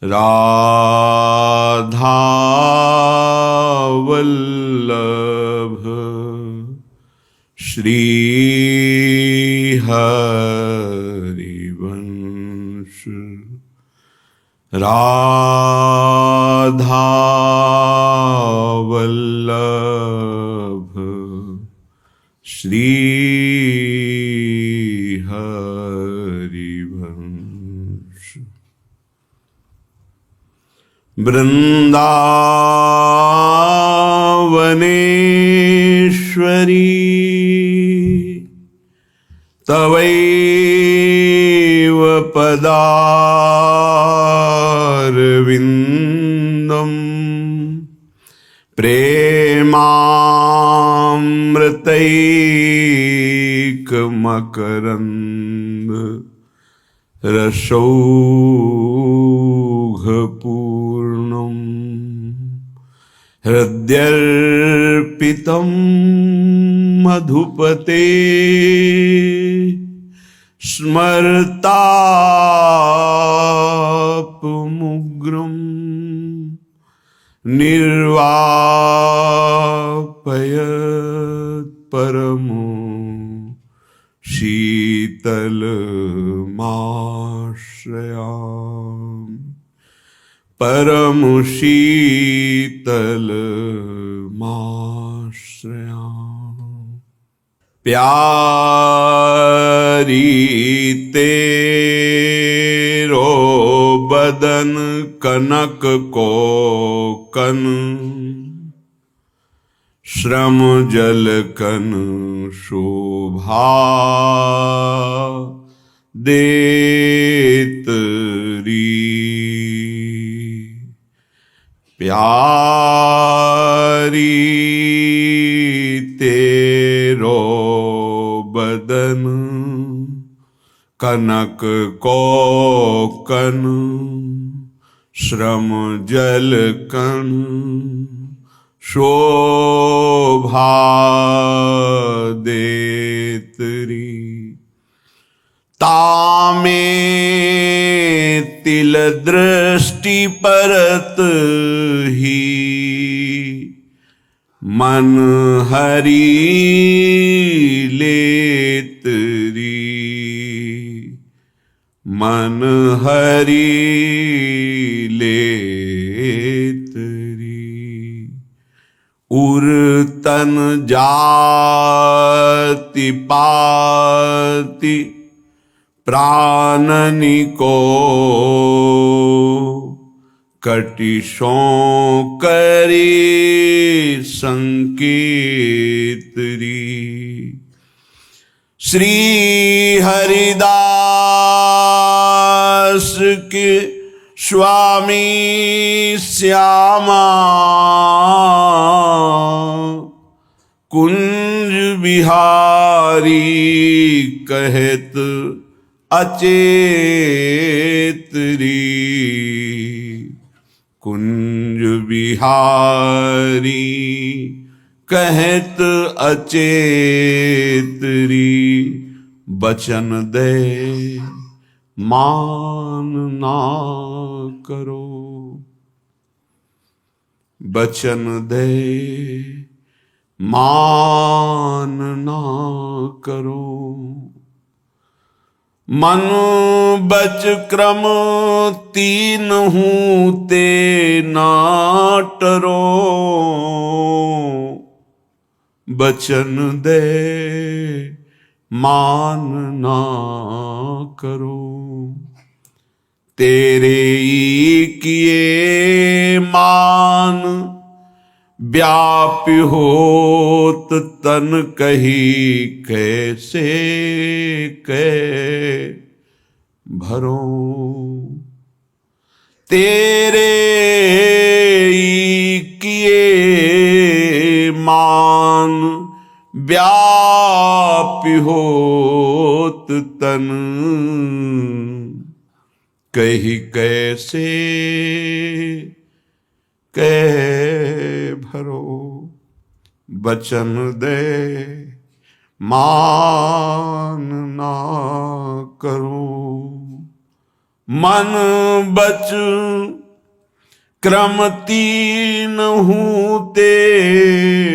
राधा वल्लभ श्री हरिवंश राधा वल्लभ श्री हरिवंश। वृंदावनेश्वरी तवैव पदारविन्दं प्रेमामृतैकमकरन्द रसौघपूर्णम् हृद्यर्पितं मधुपते स्मर्तापमुग्रं निर्वापयत् परमो शीतलमाश्रयामि परम शीतलमाश्रयामि। प्यारी तेरो बदन कनक कोकन श्रम जल कन शोभा देतरी। प्यारी तेरो बदन कनक कोकन श्रम जल कन शोभा देतरी। तामे तिल दृष्टि परत ही मन हरि लेतरी मन हरि लेतरी। उर तन जाति पाति प्राणनी को कटिशों करी संकेतरी। श्री हरिदास के स्वामी श्यामा कुंज बिहारी कहत अचेतरी। कुंज बिहारी कहत अचेतरी। बचन दे मान ना करो बचन दे मान ना करो। मन बच क्रम तीन हूँ ते ना टरो। बचन दे मान ना करो। तेरे ही किए मान व्यापी होत तन कही कैसे कह भरो। तेरे ही किए मान व्यापी होत तन कही कैसे कह भरो। बचन दे मान ना करो। मन बच क्रम तीन हूते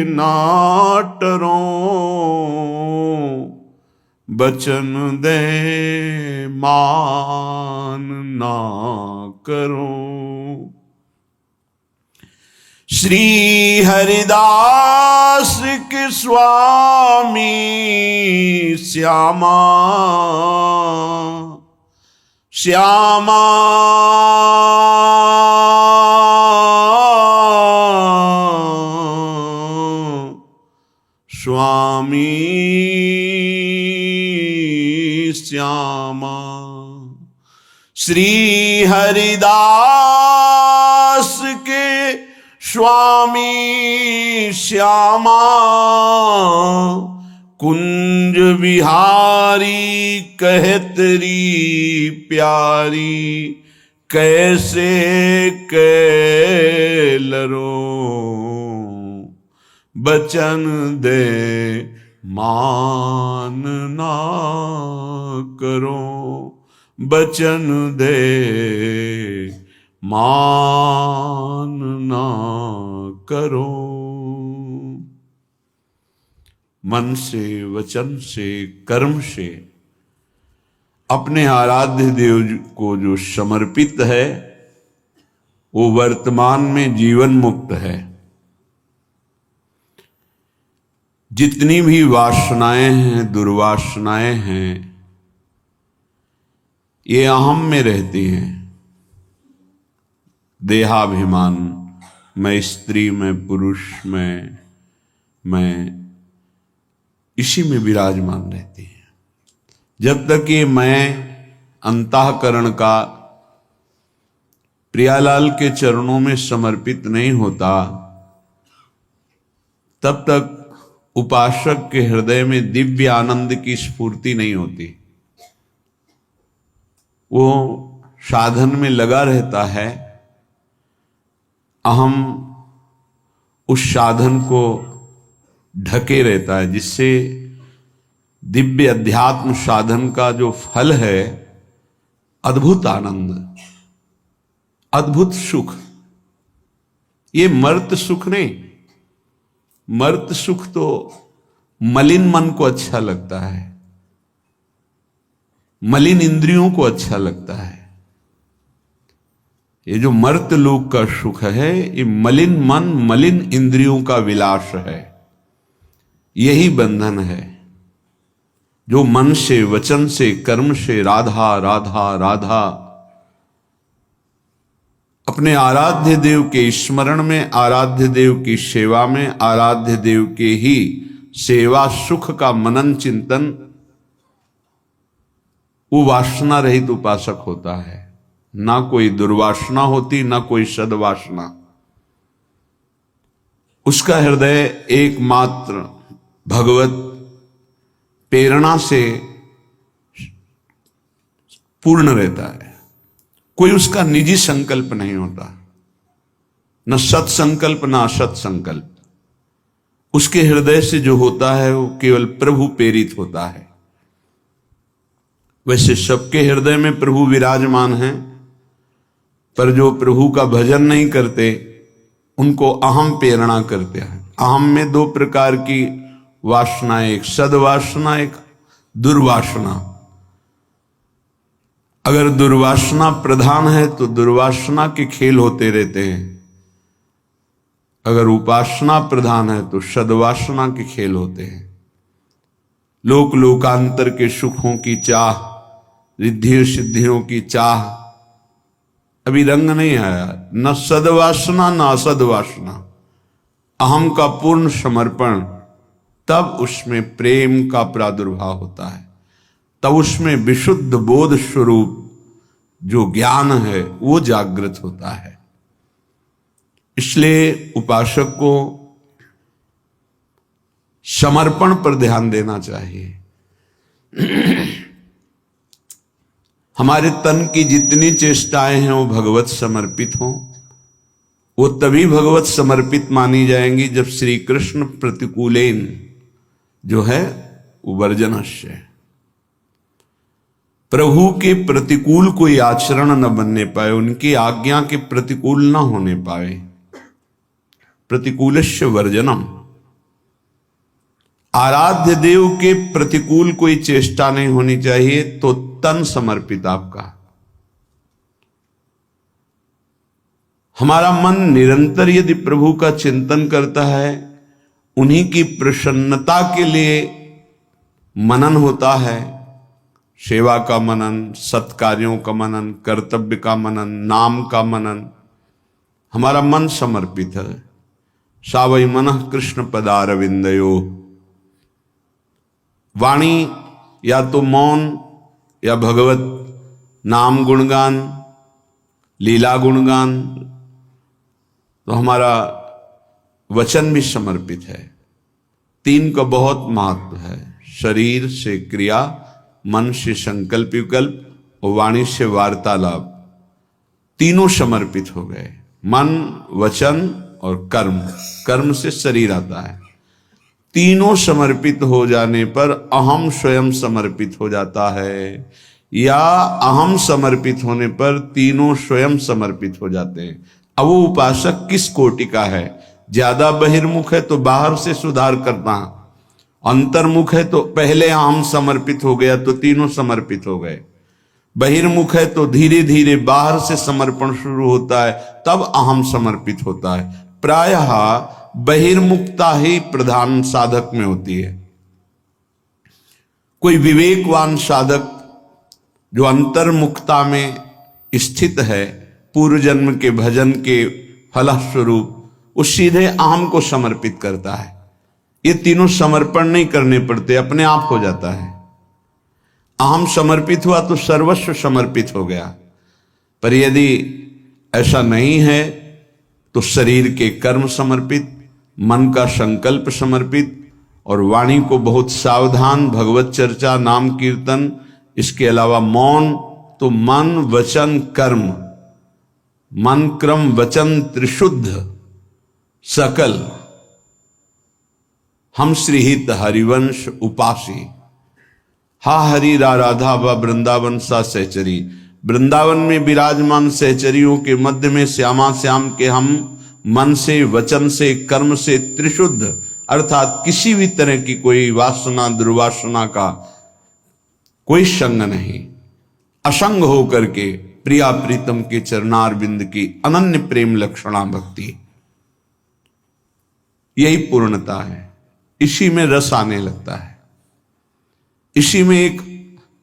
नाटरों, बचन दे मान ना करो। श्री हरिदास के स्वामी श्यामा, श्यामा स्वामी श्यामा। श्री हरिदास के स्वामी श्यामा, कुंज विहारी कहतरी प्यारी, कैसे कैलरो, बचन दे मान ना करो, बचन दे मान ना करो। मन से, वचन से, कर्म से अपने आराध्य देव को जो समर्पित है, वो वर्तमान में जीवन मुक्त है। जितनी भी वासनाएं हैं, दुर्वासनाएं हैं, ये अहम में रहती हैं। देहाभिमान, मैं स्त्री, मैं पुरुष, मैं इसी में विराजमान रहती है। जब तक ये मैं अंतःकरण का प्रियालाल के चरणों में समर्पित नहीं होता, तब तक उपासक के हृदय में दिव्य आनंद की स्फूर्ति नहीं होती। वो साधन में लगा रहता है, अहम उस साधन को ढके रहता है, जिससे दिव्य अध्यात्म साधन का जो फल है, अद्भुत आनंद, अद्भुत सुख, ये मर्त सुख नहीं। मर्त सुख तो मलिन मन को अच्छा लगता है, मलिन इंद्रियों को अच्छा लगता है। ये जो मर्त लोक का सुख है, ये मलिन मन, मलिन इंद्रियों का विलास है। यही बंधन है जो मन से, वचन से, कर्म से राधा राधा राधा अपने आराध्य देव के स्मरण में, आराध्य देव की सेवा में, आराध्य देव के ही सेवा सुख का मनन चिंतन, वो वासना रहित उपासक होता है। ना कोई दुर्वासना होती, ना कोई सद्वासना। उसका हृदय एकमात्र भगवत प्रेरणा से पूर्ण रहता है। कोई उसका निजी संकल्प नहीं होता, न सत्संकल्प न असत संकल्प। उसके हृदय से जो होता है वो केवल प्रभु प्रेरित होता है। वैसे सबके हृदय में प्रभु विराजमान हैं, पर जो प्रभु का भजन नहीं करते उनको अहम प्रेरणा करते हैं। अहम में दो प्रकार की वासना, एक सद्वासना, एक दुर्वासना। अगर दुर्वासना प्रधान है तो दुर्वासना के खेल होते रहते हैं, अगर उपासना प्रधान है तो सद्वासना के खेल होते हैं। लोक लोकांतर के सुखों की चाह, रिद्धि सिद्धियों की चाह, अभी रंग नहीं आया। न सद्वासना न असद्वासना, अहम का पूर्ण समर्पण, तब उसमें प्रेम का प्रादुर्भाव होता है। तब उसमें विशुद्ध बोध स्वरूप जो ज्ञान है वो जागृत होता है। इसलिए उपासक को समर्पण पर ध्यान देना चाहिए। हमारे तन की जितनी चेष्टाएं हैं वो भगवत समर्पित हों। वो तभी भगवत समर्पित मानी जाएंगी जब श्री कृष्ण प्रतिकूलेन जो है वो वर्जनस्य, प्रभु के प्रतिकूल कोई आचरण न बनने पाए, उनकी आज्ञा के प्रतिकूल न होने पाए। प्रतिकूलस्य वर्जनम, आराध्य देव के प्रतिकूल कोई चेष्टा नहीं होनी चाहिए। तो तन समर्पित आपका, हमारा मन निरंतर यदि प्रभु का चिंतन करता है, उन्हीं की प्रसन्नता के लिए मनन होता है, सेवा का मनन, सत्कार्यों का मनन, कर्तव्य का मनन, नाम का मनन, हमारा मन समर्पित है। सावै मनः कृष्ण पदारविंदयो, वाणी या तो मौन या भगवत नाम गुणगान, लीला गुणगान, तो हमारा वचन भी समर्पित है। तीन का बहुत महत्व है, शरीर से क्रिया, मन से संकल्प विकल्प और वाणी से वार्तालाप, तीनों समर्पित हो गए। मन, वचन और कर्म, कर्म से शरीर आता है। तीनों समर्पित हो जाने पर अहम स्वयं समर्पित हो जाता है, या अहम समर्पित होने पर तीनों स्वयं समर्पित हो जाते हैं। अब वो उपासक किस कोटि का है? ज्यादा बहिर्मुख है तो बाहर से सुधार करना, अंतर्मुख है तो पहले अहम समर्पित हो गया तो तीनों समर्पित हो गए, बहिर्मुख है तो धीरे धीरे बाहर से समर्पण शुरू होता है, तब अहम समर्पित होता है। प्रायः बहिर्मुखता ही प्रधान साधक में होती है। कोई विवेकवान साधक जो अंतर्मुखता में स्थित है, पूर्व जन्म के भजन के फलस्वरूप, वो सीधे अहम को समर्पित करता है। ये तीनों समर्पण नहीं करने पड़ते, अपने आप हो जाता है। अहम समर्पित हुआ तो सर्वस्व समर्पित हो गया। पर यदि ऐसा नहीं है तो शरीर के कर्म समर्पित, मन का संकल्प समर्पित, और वाणी को बहुत सावधान, भगवत चर्चा, नाम कीर्तन, इसके अलावा मौन, तो मन वचन कर्म, मन क्रम वचन त्रिशुद्ध सकल, हम श्रीहित हरिवंश उपासी, हा हरि रा राधा व वृंदावन सा सहचरी। वृंदावन में विराजमान सहचरियों के मध्य में श्यामा श्याम के हम मन से, वचन से, कर्म से त्रिशुद्ध, अर्थात किसी भी तरह की कोई वासना दुर्वासना का कोई संग नहीं, असंग होकर के प्रिया प्रीतम के चरणार बिंद की अनन्य प्रेम लक्षणा भक्ति, यही पूर्णता है। इसी में रस आने लगता है, इसी में एक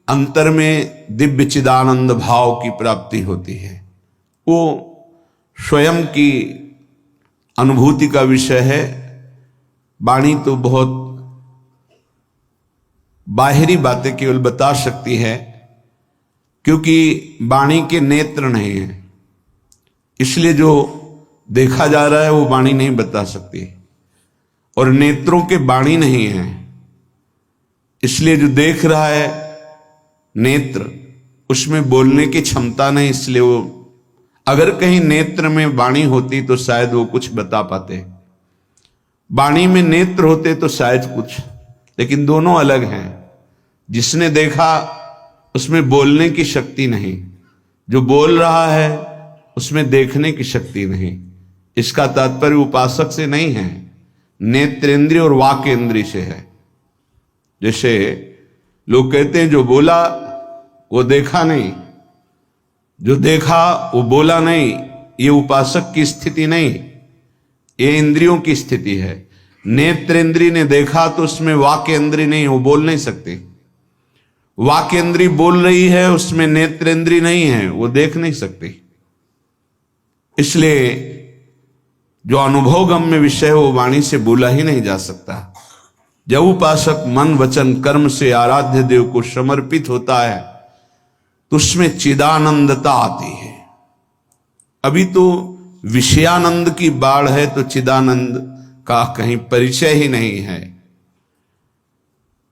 अंतर में दिव्य चिदानंद भाव की प्राप्ति होती है। वो स्वयं की अनुभूति का विषय है। वाणी तो बहुत बाहरी बातें केवल बता सकती है, क्योंकि वाणी के नेत्र नहीं है, इसलिए जो देखा जा रहा है वो वाणी नहीं बता सकती, और नेत्रों के वाणी नहीं है, इसलिए जो देख रहा है नेत्र, उसमें बोलने की क्षमता नहीं, इसलिए वो, अगर कहीं नेत्र में वाणी होती तो शायद वो कुछ बता पाते, वाणी में नेत्र होते तो शायद कुछ, लेकिन दोनों अलग हैं। जिसने देखा उसमें बोलने की शक्ति नहीं, जो बोल रहा है उसमें देखने की शक्ति नहीं। इसका तात्पर्य उपासक से नहीं है, नेत्रेंद्रिय और वाक इंद्रिय से है। जैसे लोग कहते हैं जो बोला वो देखा नहीं, जो देखा वो बोला नहीं, ये उपासक की स्थिति नहीं, ये इंद्रियों की स्थिति है। नेत्रेंद्रिय ने देखा तो उसमें वाक इंद्रिय नहीं, वो बोल नहीं सकती। वाक इंद्रिय बोल रही है, उसमें नेत्रेंद्रिय नहीं है, वो देख नहीं सकती। इसलिए जो अनुभव गम्य विषय है वो वाणी से बोला ही नहीं जा सकता। जब उपासक मन वचन कर्म से आराध्य देव को समर्पित होता है तो उसमें चिदानंदता आती है। अभी तो विषयानंद की बाढ़ है तो चिदानंद का कहीं परिचय ही नहीं है।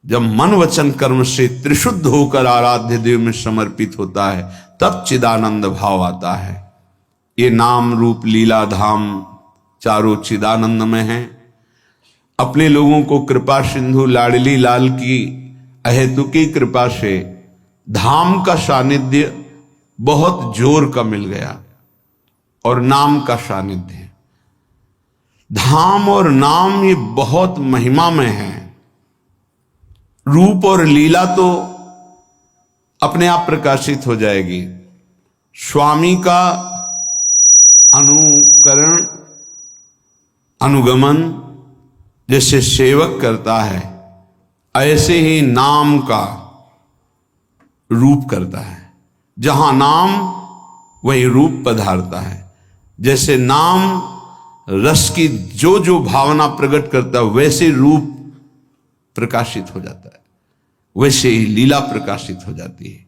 जब मन वचन कर्म से त्रिशुद्ध होकर आराध्य देव में समर्पित होता है तब चिदानंद भाव आता है। ये नाम रूप लीला धाम चारों चिदानंद में हैं। अपने लोगों को कृपा सिंधु लाडली लाल की अहेतुकी कृपा से धाम का सानिध्य बहुत जोर का मिल गया और नाम का सानिध्य। धाम और नाम ये बहुत महिमा में है। रूप और लीला तो अपने आप प्रकाशित हो जाएगी। स्वामी का अनुकरण अनुगमन जैसे सेवक करता है, ऐसे ही नाम का रूप करता है। जहां नाम वही रूप पधारता है। जैसे नाम रस की जो जो भावना प्रकट करता है वैसे रूप प्रकाशित हो जाता है, वैसे ही लीला प्रकाशित हो जाती है।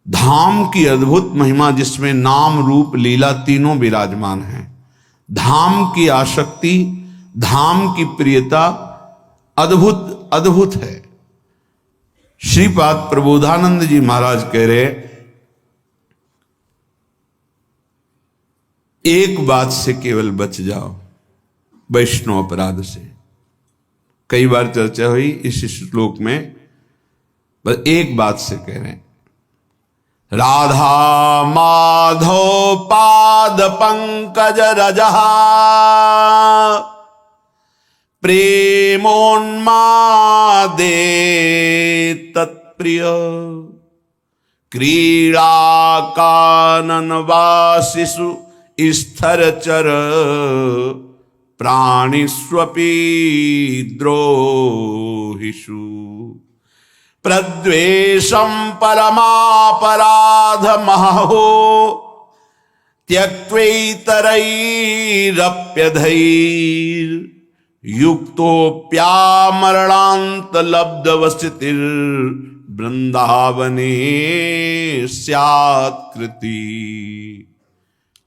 धाम की अद्भुत महिमा जिसमें नाम रूप लीला तीनों विराजमान हैं। धाम की आसक्ति, धाम की प्रियता अद्भुत अद्भुत है। श्रीपाद प्रबोधानंद जी महाराज कह रहे, एक बात से केवल बच जाओ, वैष्णव अपराध से। कई बार चर्चा हुई इस श्लोक में, बस एक बात से कह रहे हैं, राधा माधव पाद पंकज रजहा प्रेमोन्मादे तत्प्रिय क्रीड़ा कानन वासिषु स्थरचर प्राणिष्वपि द्रोहिषु प्रद्वेषं परमापराध महो त्यक्त्वैतरैरप्यधैर् युक्तोऽप्यामरणान्त लब्धवसतिर् वृंदावने स्यात् कृति।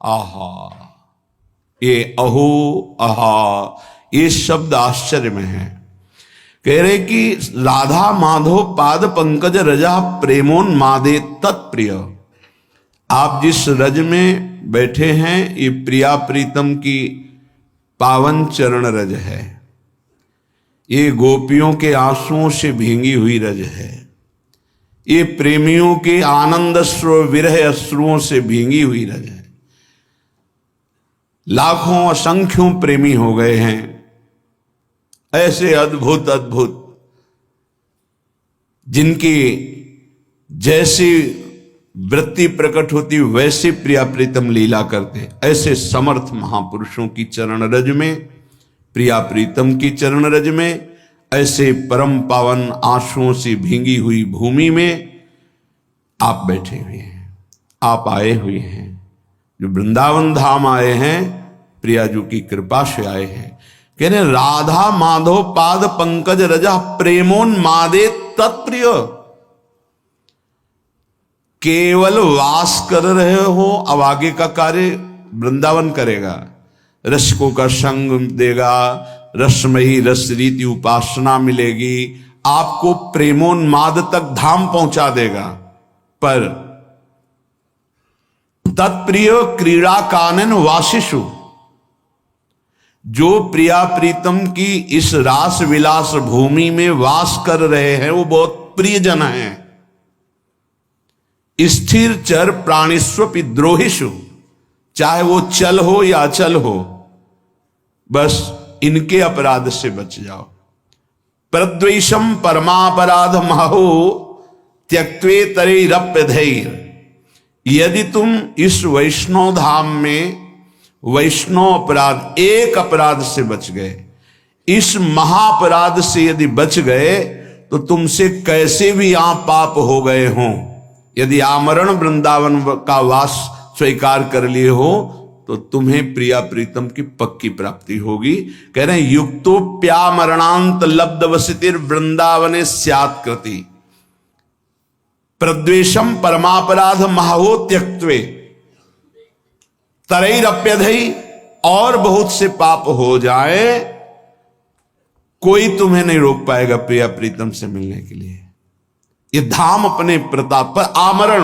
आहा, ये अहो आहा, ये शब्द आश्चर्य में है। कह रहे कि राधा माधव पाद पंकज रजा प्रेमोन्मादे तत्प्रिय। आप जिस रज में बैठे हैं ये प्रिया प्रीतम की पावन चरण रज है। ये गोपियों के आंसुओं से भींगी हुई रज है। ये प्रेमियों के आनंद अश्रु विरह अश्रुओं से भींगी हुई रज है। लाखों असंख्यों प्रेमी हो गए हैं। ऐसे अद्भुत अद्भुत जिनकी जैसी वृत्ति प्रकट होती वैसे प्रिया प्रीतम लीला करते, ऐसे समर्थ महापुरुषों की चरण रज में, प्रिया प्रीतम की चरण रज में, ऐसे परम पावन आंसुओं से भींगी हुई भूमि में आप बैठे हुए हैं, आप आए हुए हैं। जो वृंदावन धाम आए हैं, प्रियाजू की कृपा से आए हैं। कहने राधा माधव पाद पंकज रजा प्रेमोन्मादे तत्प्रिय। केवल वास कर रहे हो, अब आगे का कार्य वृंदावन करेगा। रसिकों का संग देगा, रसमयी रस रीति उपासना मिलेगी, आपको प्रेमोन्माद तक धाम पहुंचा देगा। पर तत्प्रिय क्रीड़ा कानन वासिषु, जो प्रिया प्रीतम की इस रास विलास भूमि में वास कर रहे हैं वो बहुत प्रियजन हैं। स्थिर चर प्राणिस्वपि द्रोहिषु, चाहे वो चल हो या अचल हो, बस इनके अपराध से बच जाओ। प्रद्वेषम परमापराध महो त्यक्त्वेतरैरप्यधैर्। यदि तुम इस वैष्णव धाम में वैष्णव अपराध, एक अपराध से बच गए, इस महाअपराध से यदि बच गए, तो तुमसे कैसे भी यहां पाप हो गए हों, यदि आमरण वृंदावन का वास स्वीकार कर लिए हो, तो तुम्हें प्रिया प्रीतम की पक्की प्राप्ति होगी। कह रहे हैं युक्तोप्यामरणांत लब्धवसतिर् वृंदावने स्यात् कृति। प्रद्वेषम परमापराध महो त्यक्त्वे तरैरप्यधै, और बहुत से पाप हो जाए, कोई तुम्हें नहीं रोक पाएगा प्रिया प्रीतम से मिलने के लिए। ये धाम अपने प्रताप पर आमरण,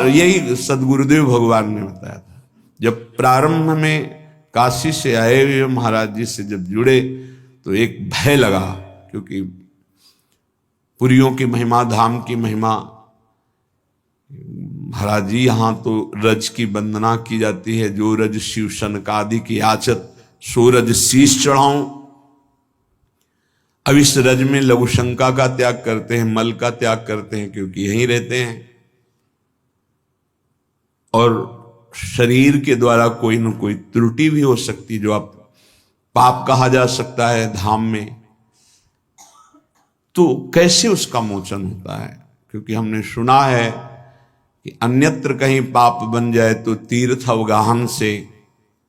यही सदगुरुदेव भगवान ने बताया था। जब प्रारंभ में काशी से आए हुए महाराज जी से जब जुड़े तो एक भय लगा, क्योंकि पुरियों की महिमा, धाम की महिमा। महाराज जी यहां तो रज की वंदना की जाती है, जो रज शिव सनकादि की याचत सो रज शीश चढ़ाऊं। अब इस रज में लघु शंका का त्याग करते हैं, मल का त्याग करते हैं, क्योंकि यहीं रहते हैं। और शरीर के द्वारा कोई न कोई त्रुटि भी हो सकती, जो आप पाप कहा जा सकता है धाम में। तो कैसे उसका मोचन होता है? क्योंकि हमने सुना है कि अन्यत्र कहीं पाप बन जाए तो तीर्थ अवगाहन से,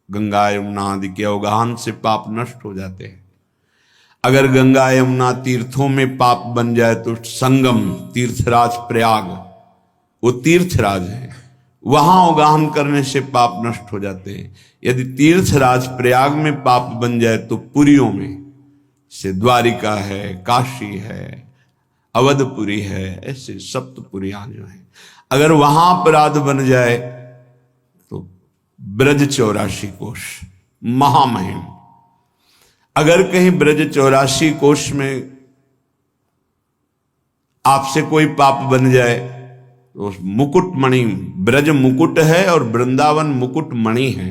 गंगा यमुना आदि के अवगाहन से पाप नष्ट हो जाते हैं। अगर गंगा यमुना तीर्थों में पाप बन जाए तो संगम तीर्थराज प्रयाग, वो तीर्थराज है, वहां अवगाहन करने से पाप नष्ट हो जाते हैं। यदि तीर्थराज प्रयाग में पाप बन जाए तो पुरियों में से द्वारिका है, काशी है, अवधपुरी है, ऐसे सप्तपुरियां जो है, अगर वहां अपराध बन जाए तो ब्रज 84 कोश महामहिम। अगर कहीं ब्रज 84 कोश में आपसे कोई पाप बन जाए तो मुकुट मणि, ब्रज मुकुट है और वृंदावन मुकुट मणि है,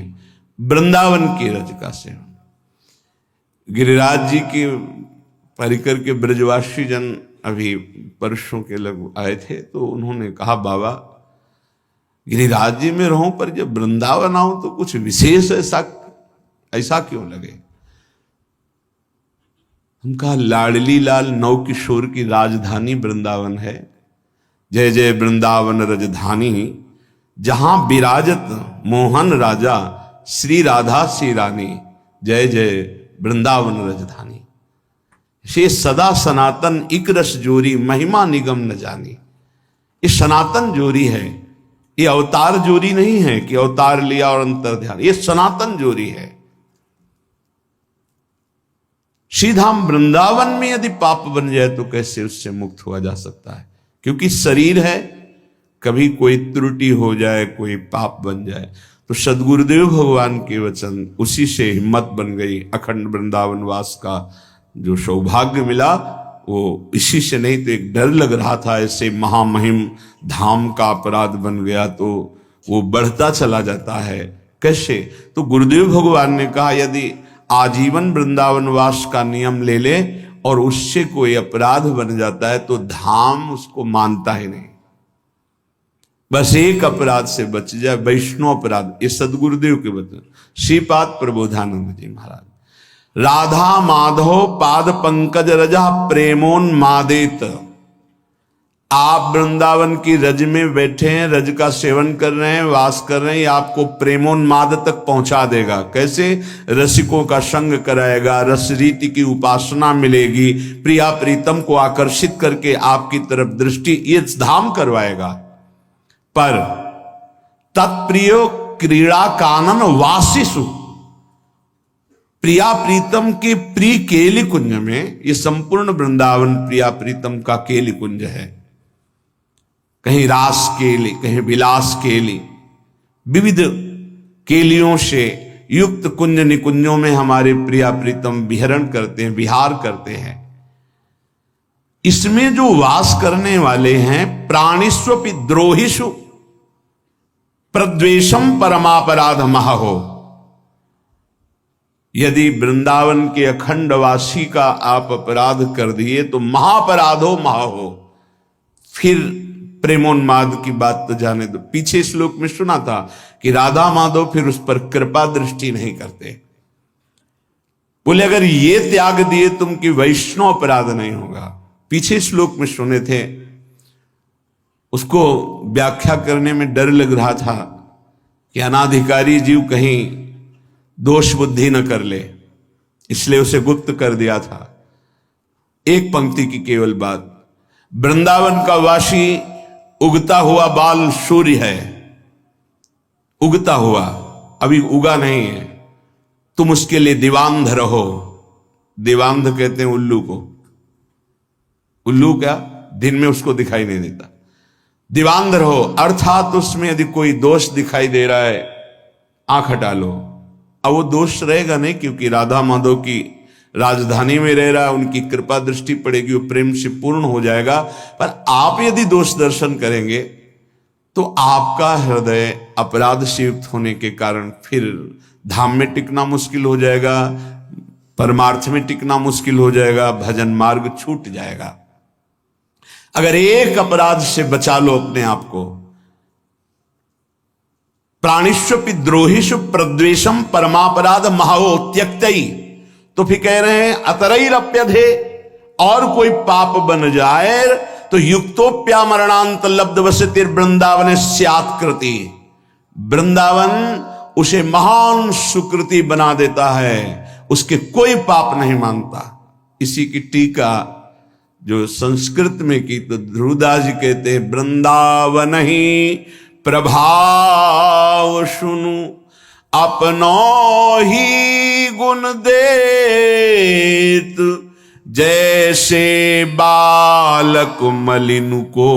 वृंदावन की रज का सेवन। गिरिराज जी के परिकर के ब्रजवासी जन अभी परसों के लग आए थे, तो उन्होंने कहा बाबा गिरिराज जी में रहूं पर जब वृंदावन आऊं तो कुछ विशेष ऐसा क्यों लगे? हम कहा लाडली लाल नौ किशोर की राजधानी वृंदावन है। जय जय वृंदावन रजधानी, जहां विराजत मोहन राजा, श्री राधा श्री रानी, जय जय वृंदावन रजधानी। से सदा सनातन इक रस जोरी, महिमा निगम न जानी। ये सनातन जोरी है, ये अवतार जोरी नहीं है कि अवतार लिया और अंतर ध्यान, ये सनातन जोरी है। श्रीधाम वृंदावन में यदि पाप बन जाए तो कैसे उससे मुक्त हुआ जा सकता है? क्योंकि शरीर है, कभी कोई त्रुटि हो जाए, कोई पाप बन जाए तो सदगुरुदेव भगवान के वचन, उसी से हिम्मत बन गई। अखंड वृंदावन वास का जो सौभाग्य मिला वो इसी से, नहीं तो एक डर लग रहा था ऐसे महामहिम धाम का अपराध बन गया तो वो बढ़ता चला जाता है। कैसे? तो गुरुदेव भगवान ने कहा यदि आजीवन वृंदावन वास का नियम ले ले और उससे कोई अपराध बन जाता है तो धाम उसको मानता ही नहीं। बस एक अपराध से बच जाए, वैष्णव अपराध। ये सदगुरुदेव के वचन, श्रीपाद प्रबोधानंद जी महाराज। राधा माधव पाद पंकज रजा प्रेमोन्मादेत। आप वृंदावन की रज में बैठे हैं, रज का सेवन कर रहे हैं, वास कर रहे हैं, ये आपको प्रेमोन्माद तक पहुंचा देगा। कैसे? रसिकों का संग कराएगा, रस रीति की उपासना मिलेगी, प्रिया प्रीतम को आकर्षित करके आपकी तरफ दृष्टि, ये धाम करवाएगा। पर तत्प्रियो क्रीड़ा कानन वासिसु, प्रिया प्रीतम के प्रिय केली कुंज में, ये संपूर्ण वृंदावन प्रिया प्रीतम का केली कुंज है। कहीं रास केली, कहीं विलास केली, विविध केलियों से युक्त कुंज निकुंजों में हमारे प्रिया प्रीतम विहरण करते हैं, विहार करते हैं। इसमें जो वास करने वाले हैं, प्राणिस्वपि द्रोहिषु प्रद्वेषम परमापराध महो। यदि वृंदावन के अखंड वासी का आप अपराध कर दिए तो महापराधो महो। फिर प्रेमोन्माद की बात तो जाने दो। पीछे श्लोक में सुना था कि राधा माधव फिर उस पर कृपा दृष्टि नहीं करते। बोले अगर ये त्याग दिए तुम कि वैष्णव अपराध नहीं होगा। पीछे श्लोक में सुने थे, उसको व्याख्या करने में डर लग रहा था कि अनाधिकारी जीव कहीं दोष बुद्धि न कर ले, इसलिए उसे गुप्त कर दिया था। एक पंक्ति की केवल बात, वृंदावन का वासी उगता हुआ बाल सूर्य है, उगता हुआ, अभी उगा नहीं है। तुम उसके लिए दिवांध रहो। दिवांध कहते हैं उल्लू को। उल्लू क्या? दिन में उसको दिखाई नहीं देता। दिवांध रहो अर्थात उसमें यदि कोई दोष दिखाई दे रहा है, आंख हटा लो। अब वो दोष रहेगा नहीं, क्योंकि राधा माधव की राजधानी में रह रहा, उनकी कृपा दृष्टि पड़ेगी, वो प्रेम से पूर्ण हो जाएगा। पर आप यदि दोष दर्शन करेंगे तो आपका हृदय अपराध से युक्त होने के कारण फिर धाम में टिकना मुश्किल हो जाएगा, परमार्थ में टिकना मुश्किल हो जाएगा, भजन मार्ग छूट जाएगा। अगर एक अपराध से बचा लो अपने आप को, प्राणिष्वपि द्रोहिषु प्रद्वेषम परमापराध महाओ त्यक्तई, तो फिर कह रहे हैं अतरैरप्यधे, और कोई पाप बन जाए तो युक्तोप्या मरणांत लब्ध वसतिर वृंदावन स्यात्कृति, वृंदावन उसे महान सुकृति बना देता है, उसके कोई पाप नहीं मानता। इसी की टीका जो संस्कृत में की तो ध्रुवदास जी कहते हैं, वृंदावन ही प्रभाव सुनु अपनो ही गुण देत, जैसे बालक मलिन को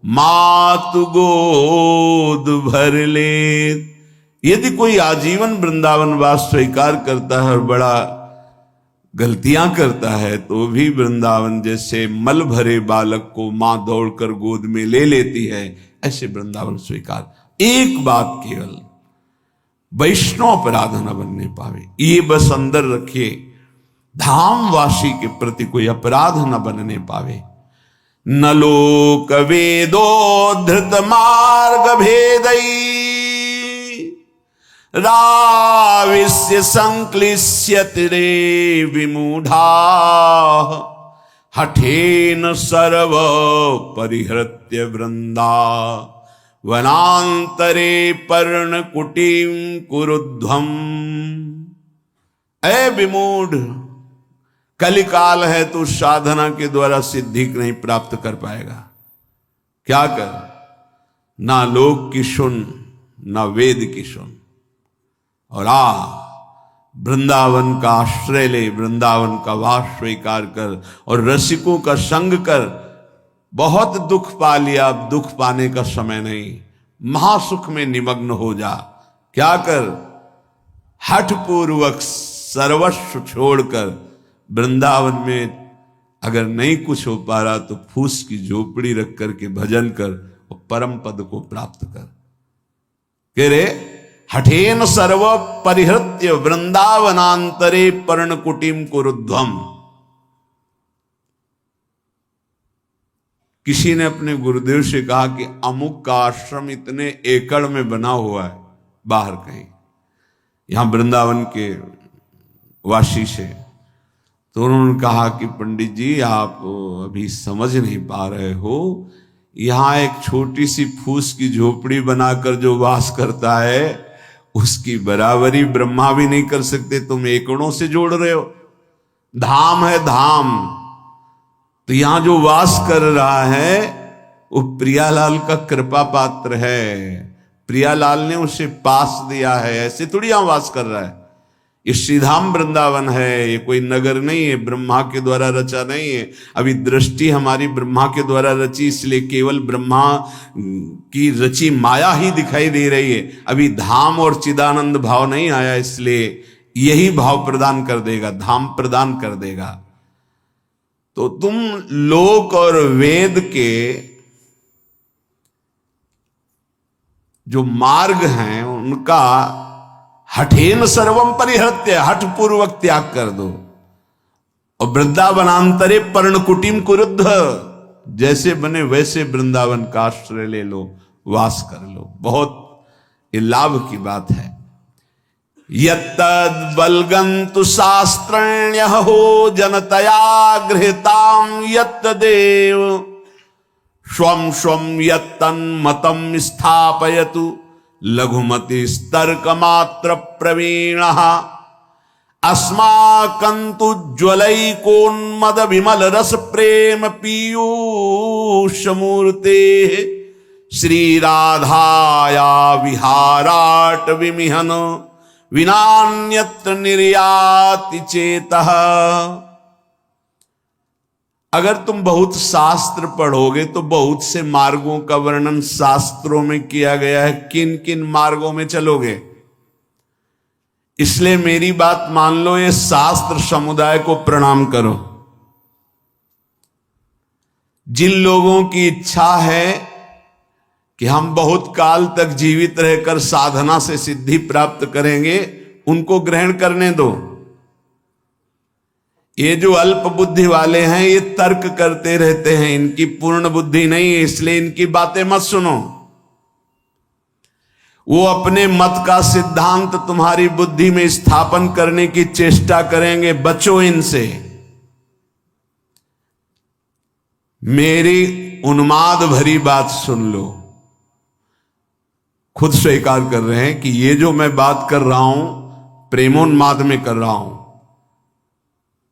मातु गोद भर ले। यदि कोई आजीवन वृंदावन वास स्वीकार करता है और बड़ा गलतियां करता है तो भी वृंदावन जैसे मल भरे बालक को मां दौड़कर गोद में ले लेती है, ऐसे वृंदावन स्वीकार। एक बात केवल, वैष्णव अपराध न बनने पावे, ये बस अंदर रखिए, धामवासी के प्रति कोई अपराध न बनने पावे। न लोक वेदो धृत मार्ग भेदई, राविस्य संक्लिश्यति रे विमूढ़ा, हठेन सर्व परिहृत्य वृंदा वनांतरे पर्णकुटीं कुरुध्वम्। ऐ विमूढ़, कलिकाल है तो साधना के द्वारा सिद्धि नहीं प्राप्त कर पाएगा। क्या कर, ना लोक की सुन ना वेद की सुन, और वृंदावन का आश्रय ले, वृंदावन का वास स्वीकार कर और रसिकों का संग कर। बहुत दुख पा लिया, अब दुख पाने का समय नहीं, महासुख में निमग्न हो जा। क्या कर, हठ पूर्वक सर्वस्व छोड़कर वृंदावन में अगर नहीं कुछ हो पा रहा तो फूस की झोपड़ी रख करके भजन कर और परम पद को प्राप्त कर। कह रे हठेन सर्व परिहृत्य वृंदावनांतरे पर्णकुटीम कुरुध्वम। किसी ने अपने गुरुदेव से कहा कि अमुक का आश्रम इतने एकड़ में बना हुआ है बाहर कहीं, यहां वृंदावन के वासी से। तो उन्होंने कहा कि पंडित जी आप अभी समझ नहीं पा रहे हो, यहां एक छोटी सी फूस की झोपड़ी बनाकर जो वास करता है उसकी बराबरी ब्रह्मा भी नहीं कर सकते, तुम एकड़ों से जोड़ रहे हो। धाम है धाम, तो यहां जो वास कर रहा है वो प्रियालाल का कृपा पात्र है, प्रियालाल ने उसे पास दिया है, ऐसे थोड़ी यहां वास कर रहा है। ये श्रीधाम वृंदावन है, ये कोई नगर नहीं है, ब्रह्मा के द्वारा रचा नहीं है। अभी दृष्टि हमारी ब्रह्मा के द्वारा रची, इसलिए केवल ब्रह्मा की रची माया ही दिखाई दे रही है। अभी धाम और चिदानंद भाव नहीं आया, इसलिए यही भाव प्रदान कर देगा, धाम प्रदान कर देगा। तो तुम लोक और वेद के जो मार्ग हैं उनका हठेन सर्वम परिहृत्य, हठ पूर्वक त्याग कर दो। और वृंदावनांतरे पर्णकुटीम कुरुद्ध, जैसे बने वैसे वृंदावन का आश्रय ले लो, वास कर लो। बहुत ये लाभ की बात है। यत्तद् बलगन्तु शास्त्रण्यः हो जनतया गृहीतां यत्तदेव स्वं स्वं यत्तन्मतं स्थापयतु लघुमति तर्क मात्र प्रवीणः अस्माकन्तु ज्वलैकोन्मद विमल रस प्रेम पीयूष मूर्ते श्री राधाया विहाराट विमिहन विनान्यत्र निर्याति चेतः। अगर तुम बहुत शास्त्र पढ़ोगे तो बहुत से मार्गों का वर्णन शास्त्रों में किया गया है, किन किन मार्गों में चलोगे। इसलिए मेरी बात मान लो, ये शास्त्र समुदाय को प्रणाम करो। जिन लोगों की इच्छा है कि हम बहुत काल तक जीवित रहकर साधना से सिद्धि प्राप्त करेंगे, उनको ग्रहण करने दो। ये जो अल्प बुद्धि वाले हैं, ये तर्क करते रहते हैं, इनकी पूर्ण बुद्धि नहीं है, इसलिए इनकी बातें मत सुनो। वो अपने मत का सिद्धांत तुम्हारी बुद्धि में स्थापन करने की चेष्टा करेंगे, बचो इनसे। मेरी उन्माद भरी बात सुन लो। खुद स्वीकार कर रहे हैं कि ये जो मैं बात कर रहा हूं प्रेमोन्माद में कर रहा हूं।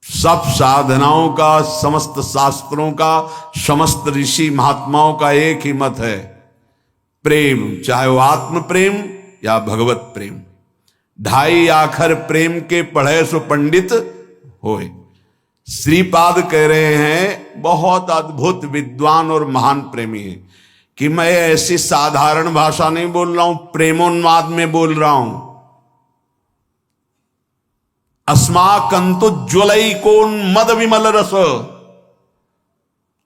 सब साधनाओं का, समस्त शास्त्रों का, समस्त ऋषि महात्माओं का एक ही मत है, प्रेम, चाहे वो आत्म प्रेम या भगवत प्रेम। ढाई आखर प्रेम के पढ़े सो पंडित होए। श्रीपाद कह रहे हैं, बहुत अद्भुत विद्वान और महान प्रेमी है, कि मैं ऐसी साधारण भाषा नहीं बोल रहा हूं, प्रेमोन्माद में बोल रहा हूं। अस्माकंतु ज्वलैकोन्मद विमल रस,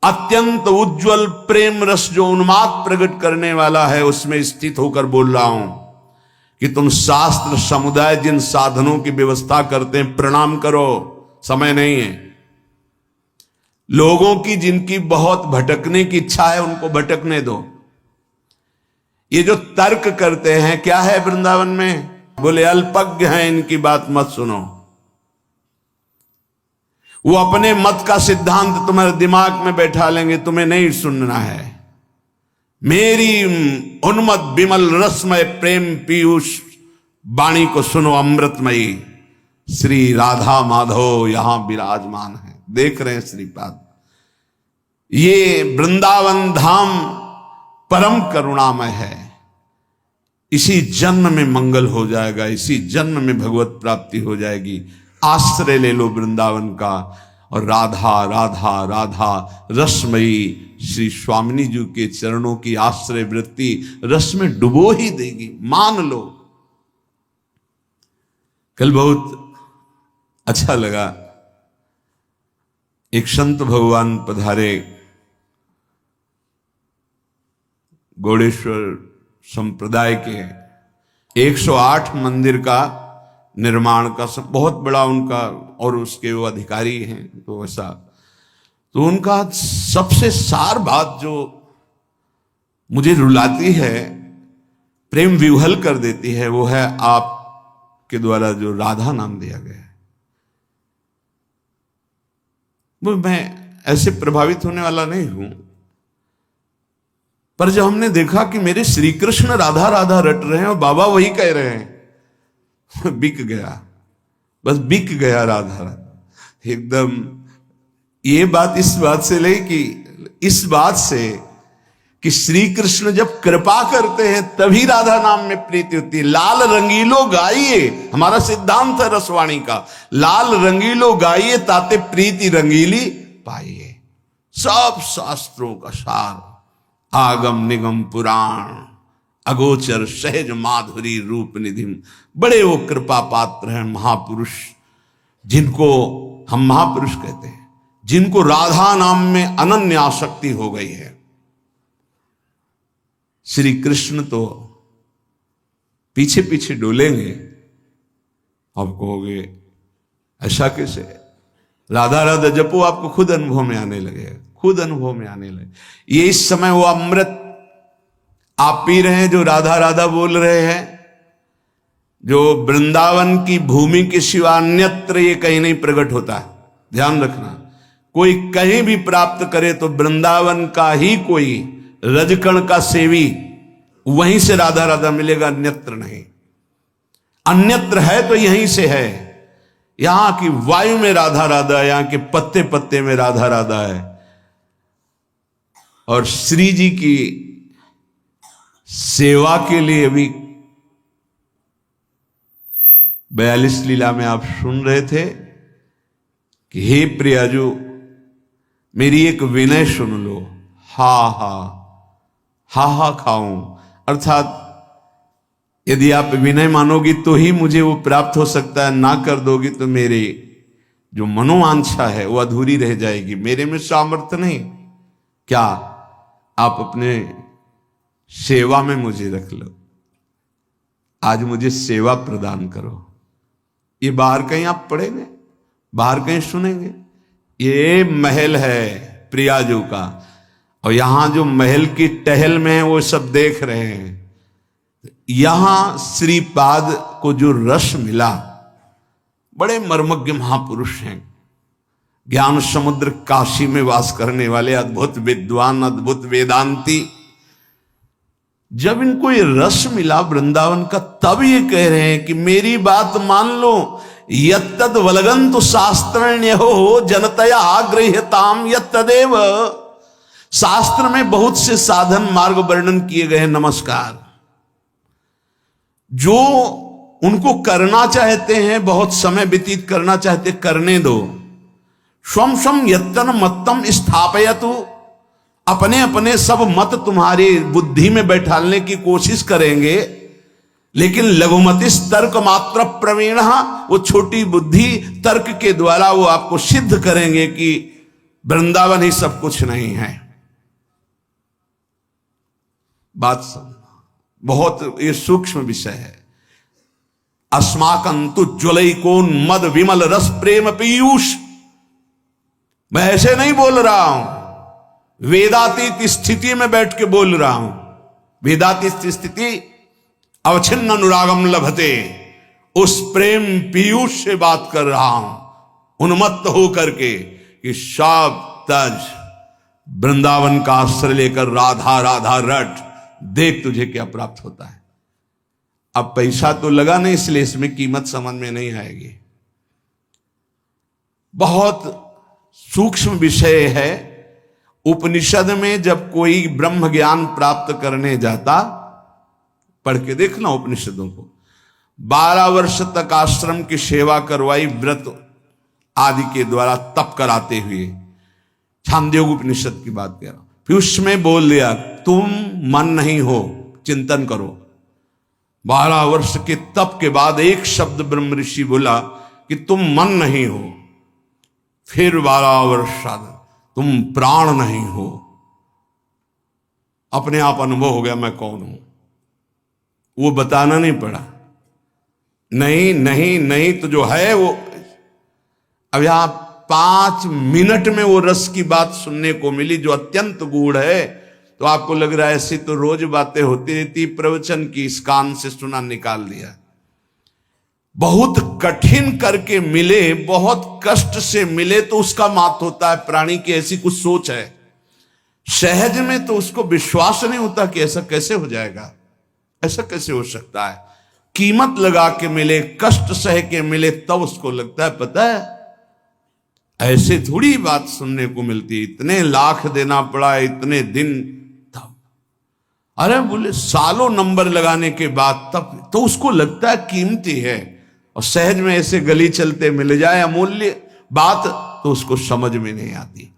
अत्यंत उज्जवल प्रेम रस जो उन्माद प्रकट करने वाला है, उसमें स्थित होकर बोल रहा हूं कि तुम शास्त्र समुदाय जिन साधनों की व्यवस्था करते हैं, प्रणाम करो। समय नहीं है। लोगों की जिनकी बहुत भटकने की इच्छा है, उनको भटकने दो। ये जो तर्क करते हैं, क्या है वृंदावन में? बोले अल्पज्ञ हैं, इनकी बात मत सुनो। वो अपने मत का सिद्धांत तुम्हारे दिमाग में बैठा लेंगे, तुम्हें नहीं सुनना है। मेरी उन्मद विमल रसमय प्रेम पीयूष वाणी को सुनो, अमृतमयी। श्री राधा माधव यहां विराजमान है, देख रहे हैं श्रीपाद। ये वृंदावन धाम परम करुणामय है। इसी जन्म में मंगल हो जाएगा, इसी जन्म में भगवत प्राप्ति हो जाएगी। आश्रय ले लो वृंदावन का, और राधा राधा राधा रसमयी श्री स्वामिनी जी के चरणों की आश्रय वृत्ति रस में डुबो ही देगी, मान लो। कल बहुत अच्छा लगा, एक संत भगवान पधारे, गौड़ेश्वर संप्रदाय के 108 मंदिर का निर्माण का सब बहुत बड़ा उनका, और उसके वो अधिकारी हैं, तो ऐसा। तो उनका सबसे सार बात जो मुझे रुलाती है, प्रेम विह्वल कर देती है, वो है आपके द्वारा जो राधा नाम दिया गया है। वो मैं ऐसे प्रभावित होने वाला नहीं हूं, पर जब हमने देखा कि मेरे श्री कृष्ण राधा राधा रट रहे हैं और बाबा वही कह रहे हैं, बिक गया, बस बिक गया राधा राधा एकदम। ये बात इस बात से ले कि इस बात से कि श्री कृष्ण जब कृपा करते हैं तभी राधा नाम में प्रीति होती है। लाल रंगीलो गाइए, हमारा सिद्धांत है रसवाणी का, लाल रंगीलो गाइए ताते प्रीति रंगीली पाइए। सब शास्त्रों का सार, आगम निगम पुराण, अगोचर सहज माधुरी रूप निधि। बड़े वो कृपा पात्र हैं महापुरुष, जिनको हम महापुरुष कहते हैं, जिनको राधा नाम में अनन्य आसक्ति हो गई है। श्री कृष्ण तो पीछे पीछे डोलेंगे, आप कहोगे ऐसा कैसे? राधा राधा जपो, आपको खुद अनुभव में आने लगे, खुद अनुभव में आने लगे। ये इस समय वो अमृत आप पी रहे हैं जो राधा राधा बोल रहे हैं, जो वृंदावन की भूमि के सिवा अन्यत्र ये कहीं नहीं प्रकट होता है। ध्यान रखना, कोई कहीं भी प्राप्त करे तो वृंदावन का ही कोई रजकण का सेवी, वहीं से राधा राधा मिलेगा, अन्यत्र नहीं। अन्यत्र है तो यहीं से है। यहां की वायु में राधा राधा, यहां के पत्ते पत्ते में राधा राधा है। और श्री जी की सेवा के लिए भी 42 लीला में आप सुन रहे थे कि हे प्रियाजू, मेरी एक विनय सुन लो, हा हा हा हा खाऊं। अर्थात यदि आप विनय मानोगी तो ही मुझे वो प्राप्त हो सकता है, ना कर दोगी तो मेरे जो मनोवांछा है वो अधूरी रह जाएगी, मेरे में सामर्थ्य नहीं। क्या आप अपने सेवा में मुझे रख लो, आज मुझे सेवा प्रदान करो। ये बाहर कहीं आप पढ़ेंगे, बाहर कहीं सुनेंगे? ये महल है प्रियाजू का, और यहां जो महल की टहल में है वो सब देख रहे हैं। यहां श्रीपाद को जो रस मिला, बड़े मर्मज्ञ महापुरुष हैं, ज्ञान समुद्र काशी में वास करने वाले अद्भुत विद्वान, अद्भुत वेदांती। जब इनको ये रस मिला वृंदावन का, तब ये कह रहे हैं कि मेरी बात मान लो, यत्तद वलगंतु शास्त्रण्य हो जनतया गृह्यताम यत्तदेव। शास्त्र में बहुत से साधन मार्ग वर्णन किए गए हैं, नमस्कार। जो उनको करना चाहते हैं, बहुत समय व्यतीत करना चाहते, करने दो। स्वम स्वम यत्तन मत्तम स्थापयतु, अपने अपने सब मत तुम्हारी बुद्धि में बैठालने की कोशिश करेंगे, लेकिन लघुमति तर्क मात्र प्रवीण, वो छोटी बुद्धि तर्क के द्वारा वो आपको सिद्ध करेंगे कि वृंदावन ही सब कुछ नहीं है। बात समझ, बहुत ये सूक्ष्म विषय है। अस्माकंतु ज्वलैकोन मद विमल रस प्रेम पीयूष। मैं ऐसे नहीं बोल रहा हूं, वेदातीत स्थिति में बैठ के बोल रहा हूं। वेदातीत स्थिति अवच्छिन्न अनुरागम लभते, उस प्रेम पीयूष से बात कर रहा हूं, उन्मत्त होकर के कि सब तज वृंदावन का आश्रय लेकर राधा राधा रट, देख तुझे क्या प्राप्त होता है। अब पैसा तो लगा नहीं, इसलिए इसमें कीमत समझ में नहीं आएगी। बहुत सूक्ष्म विषय है। उपनिषद में जब कोई ब्रह्म ज्ञान प्राप्त करने जाता, पढ़ के देखना उपनिषदों को, 12 वर्ष तक आश्रम की सेवा करवाई, व्रत आदि के द्वारा तप कराते हुए। छांदोग्य उपनिषद की बात कह रहा हूं। फिर उसमें बोल दिया तुम मन नहीं हो, चिंतन करो। 12 वर्ष के तप के बाद एक शब्द ब्रह्म ऋषि बोला कि तुम मन नहीं हो। फिर 12 वर्ष साधन, तुम प्राण नहीं हो। अपने आप अनुभव हो गया मैं कौन हूं, वो बताना नहीं पड़ा। नहीं नहीं नहीं तो जो है वो। अब यहां 5 मिनट में वो रस की बात सुनने को मिली जो अत्यंत गूढ़ है। तो आपको लग रहा है ऐसी तो रोज बातें होती रहती, प्रवचन की इस कान से सुना निकाल दिया। बहुत कठिन करके मिले, बहुत कष्ट से मिले तो उसका मात होता है। प्राणी की ऐसी कुछ सोच है, सहज में तो उसको विश्वास नहीं होता कि ऐसा कैसे हो जाएगा, ऐसा कैसे हो सकता है। कीमत लगा के मिले, कष्ट सह के मिले, तब उसको लगता है पता है ऐसे थोड़ी बात सुनने को मिलती, इतने लाख देना पड़ा, इतने दिन, तब अरे बोले सालों नंबर लगाने के बाद तब तो उसको लगता है कीमती है। और सहज में ऐसे गली चलते मिल जाए अमूल्य बात तो उसको समझ में नहीं आती।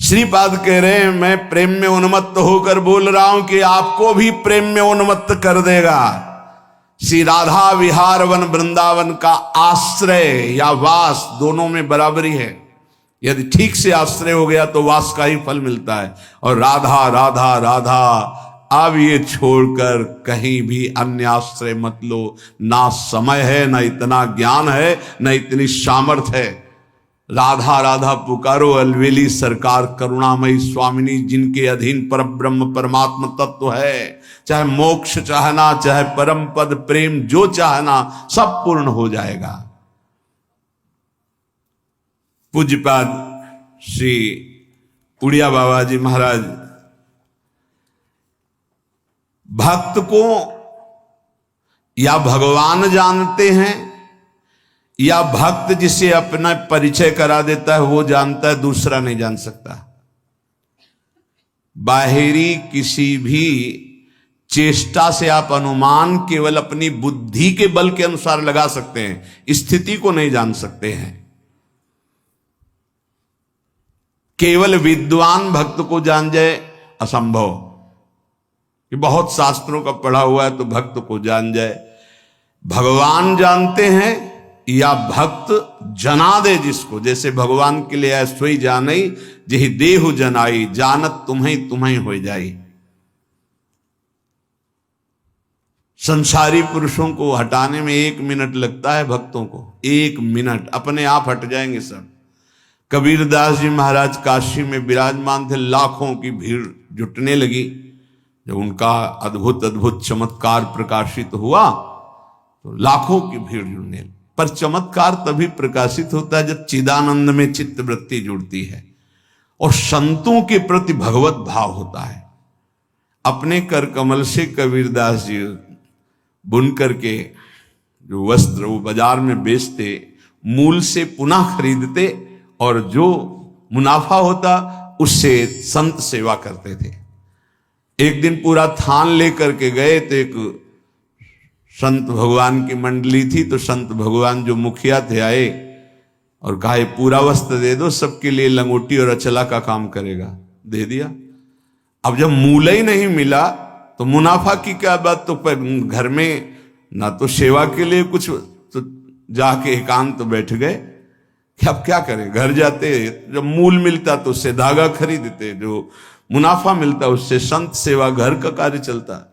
श्रीपाद कह रहे हैं मैं प्रेम में उन्मत्त होकर बोल रहा हूं कि आपको भी प्रेम में उन्मत्त कर देगा। श्री राधा विहार वन वृंदावन का आश्रय या वास दोनों में बराबरी है। यदि ठीक से आश्रय हो गया तो वास का ही फल मिलता है। और राधा राधा राधा, अब ये छोड़कर कहीं भी अन्य आश्रय मत लो। ना समय है, ना इतना ज्ञान है, ना इतनी सामर्थ्य है। राधा राधा पुकारो, अलवेली सरकार करुणामयी स्वामिनी, जिनके अधीन पर ब्रह्म परमात्मा तत्व है। चाहे मोक्ष चाहना, चाहे परम पद प्रेम, जो चाहना सब पूर्ण हो जाएगा। पूज्यपाद श्री उड़िया बाबा जी महाराज भक्त को या भगवान जानते हैं या भक्त जिसे अपना परिचय करा देता है वो जानता है, दूसरा नहीं जान सकता। बाहरी किसी भी चेष्टा से आप अनुमान केवल अपनी बुद्धि के बल के अनुसार लगा सकते हैं, स्थिति को नहीं जान सकते हैं। केवल विद्वान भक्त को जान जाए असंभव। कि बहुत शास्त्रों का पढ़ा हुआ है तो भक्त को जान जाए। भगवान जानते हैं या भक्त जना दे जिसको, जैसे भगवान के लिए सोई जानई जेहि देहु जनाई, जानत तुम्हें तुम्हें हो जाई। संसारी पुरुषों को हटाने में 1 मिनट लगता है, भक्तों को 1 मिनट, अपने आप हट जाएंगे सब। कबीरदास जी महाराज काशी में विराजमान थे, लाखों की भीड़ जुटने लगी। जब उनका अद्भुत अद्भुत चमत्कार प्रकाशित हुआ तो लाखों की भीड़ जुड़ने लगी। पर चमत्कार तभी प्रकाशित होता है जब चिदानंद में चित्त वृत्ति जुड़ती है और संतों के प्रति भगवत भाव होता है। अपने कर कमल से कबीरदास जी बुन करके जो वस्त्र वो बाजार में बेचते, मूल से पुनः खरीदते और जो मुनाफा होता उससे संत सेवा करते थे। एक दिन पूरा थान लेकर के गए तो एक संत भगवान की मंडली थी, तो संत भगवान जो मुखिया थे आए और कहा पूरा वस्त्र दे दो, सबके लिए लंगोटी और अचला का काम करेगा। दे दिया। अब जब मूल ही नहीं मिला तो मुनाफा की क्या बात, तो घर में ना तो सेवा के लिए कुछ, तो जाके एकांत तो बैठ गए कि अब क्या करें। घर जाते जब मूल मिलता तो उससे धागा खरीदते, जो मुनाफा मिलता उससे संत सेवा घर का कार्य चलता।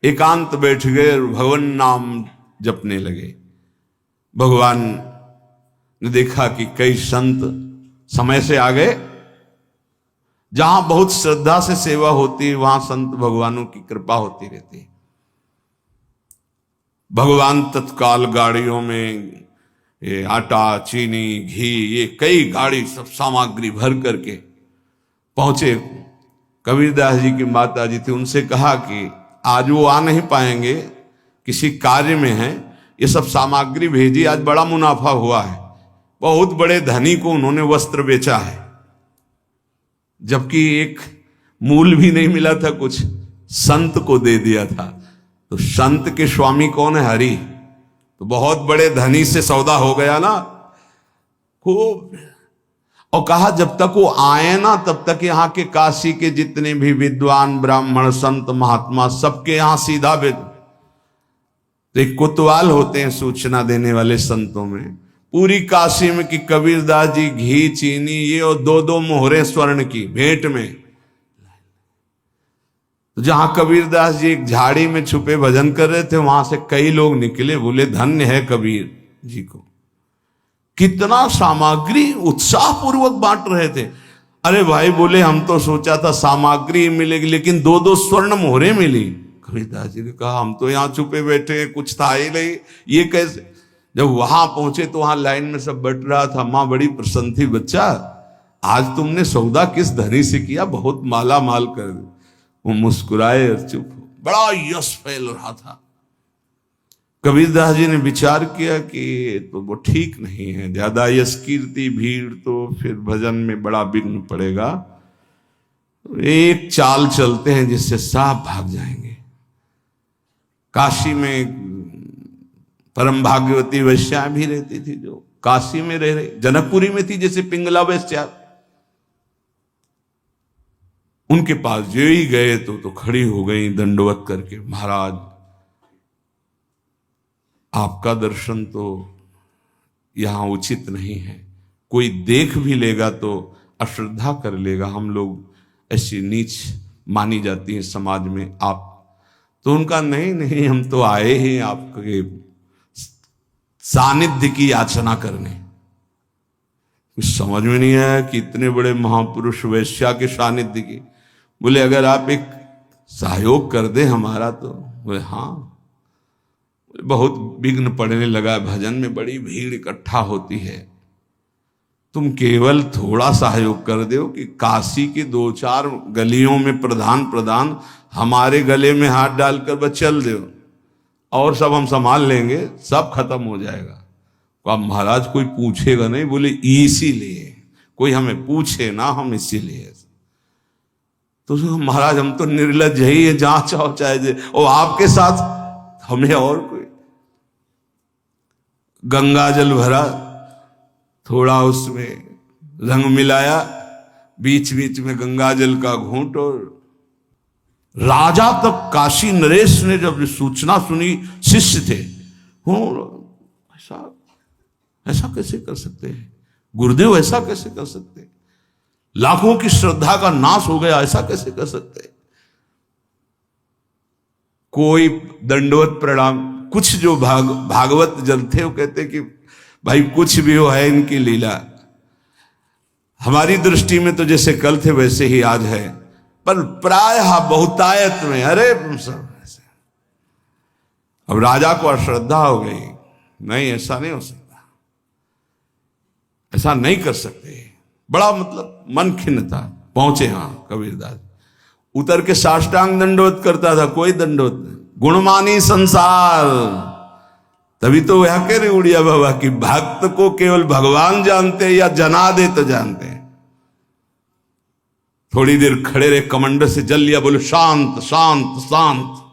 एकांत बैठ गए और भगवान नाम जपने लगे। भगवान ने देखा कि कई संत समय से आ गए। जहां बहुत श्रद्धा से सेवा होती है वहां संत भगवानों की कृपा होती रहती है। भगवान तत्काल गाड़ियों में ये आटा, चीनी, घी, ये कई गाड़ी सब सामग्री भर करके पहुंचे। कबीरदास जी की माता जी थी, उनसे कहा कि आज वो आ नहीं पाएंगे, किसी कार्य में हैं, ये सब सामग्री भेजी, आज बड़ा मुनाफा हुआ है। बहुत बड़े धनी को उन्होंने वस्त्र बेचा है, जबकि एक मूल भी नहीं मिला था, कुछ संत को दे दिया था। तो संत के स्वामी कौन है? हरि। तो बहुत बड़े धनी से सौदा हो गया ना खूब। और कहा जब तक वो आए ना तब तक यहाँ के काशी के जितने भी विद्वान ब्राह्मण संत महात्मा सबके यहाँ सीधा भेज। तो एक कोतवाल होते हैं सूचना देने वाले संतों में, पूरी काशी में कि कबीरदास जी घी, चीनी, ये और 2-2 मोहरे स्वर्ण की भेंट में। तो जहां कबीरदास जी एक झाड़ी में छुपे भजन कर रहे थे, वहां से कई लोग निकले, बोले धन्य है कबीर जी को। कितना सामग्री उत्साह पूर्वक बांट रहे थे। अरे भाई बोले हम तो सोचा था सामग्री मिलेगी, लेकिन 2-2 स्वर्ण मोहरे मिली। कबीरदास जी ने कहा हम तो यहाँ छुपे बैठे, कुछ था ही नहीं, ये कैसे। जब वहां पहुंचे तो वहां लाइन में सब बैठ रहा था। मां बड़ी प्रसन्न थी, बच्चा आज तुमने सौदा किस धनी से किया, बहुत माला माल कर दे। वो मुस्कुराए और चुप। बड़ा यश फैल रहा था। कबीरदास जी ने विचार किया कि तो वो ठीक नहीं है, ज्यादा यश कीर्ति भीड़ तो फिर भजन में बड़ा विघ्न पड़ेगा। एक चाल चलते हैं जिससे साफ भाग जाएंगे। काशी में परम भाग्यवती वैश्या भी रहती थी, जो काशी में रह रही, जनकपुरी में थी, जैसे पिंगला वैश्या। उनके पास जो ही गए तो खड़ी हो गई दंडवत करके, महाराज आपका दर्शन तो यहां उचित नहीं है, कोई देख भी लेगा तो अश्रद्धा कर लेगा, हम लोग ऐसी नीच मानी जाती है समाज में आप। तो उनका नहीं नहीं, हम तो आए हैं आपके सानिध्य की याचना करने। कुछ समझ में नहीं आया कि इतने बड़े महापुरुष वैश्या के सानिध्य की। बोले अगर आप एक सहयोग कर दे हमारा तो। बोले हाँ। बहुत विघ्न पड़ने लगा, भजन में बड़ी भीड़ इकट्ठा होती है, तुम केवल थोड़ा सहयोग कर दो कि काशी की 2-4 गलियों में प्रधान हमारे गले में हाथ डालकर बस चल दो, और सब हम संभाल लेंगे, सब खत्म हो जाएगा। तो अब महाराज कोई पूछेगा नहीं। बोले इसीलिए कोई हमें पूछे ना, हम इसीलिए। तो महाराज हम तो निर्लज ही है, जहां चाहो चाहे, और आपके साथ हमें और कोई। गंगा जल भरा, थोड़ा उसमें रंग मिलाया, बीच बीच में गंगा जल का घूंट और राजा तक, काशी नरेश ने जब सूचना सुनी, शिष्य थे, ऐसा ऐसा कैसे कर सकते हैं गुरुदेव, ऐसा कैसे कर सकते हैं, लाखों की श्रद्धा का नाश हो गया, ऐसा कैसे कर सकते हैं। कोई दंडवत प्रणाम, कुछ जो भागवत जन थे वो कहते कि भाई कुछ भी हो, है इनकी लीला, हमारी दृष्टि में तो जैसे कल थे वैसे ही आज है, पर प्रायः बहुतायत में अरे सब ऐसे। अब राजा को अश्रद्धा हो गई, नहीं ऐसा नहीं हो सकता, ऐसा नहीं कर सकते, बड़ा मतलब मन खिन्न था। पहुंचे हाँ कबीरदास, उतर के साष्टांग दंडवत करता था, कोई दंडवत नहीं, गुणमानी संसार। तभी तो वह कह रहे उड़िया बाबा की भक्त को केवल भगवान जानते या जना दे तो जानते हैं। थोड़ी देर खड़े रहे, कमंडर से जल लिया, बोले शांत शांत शांत।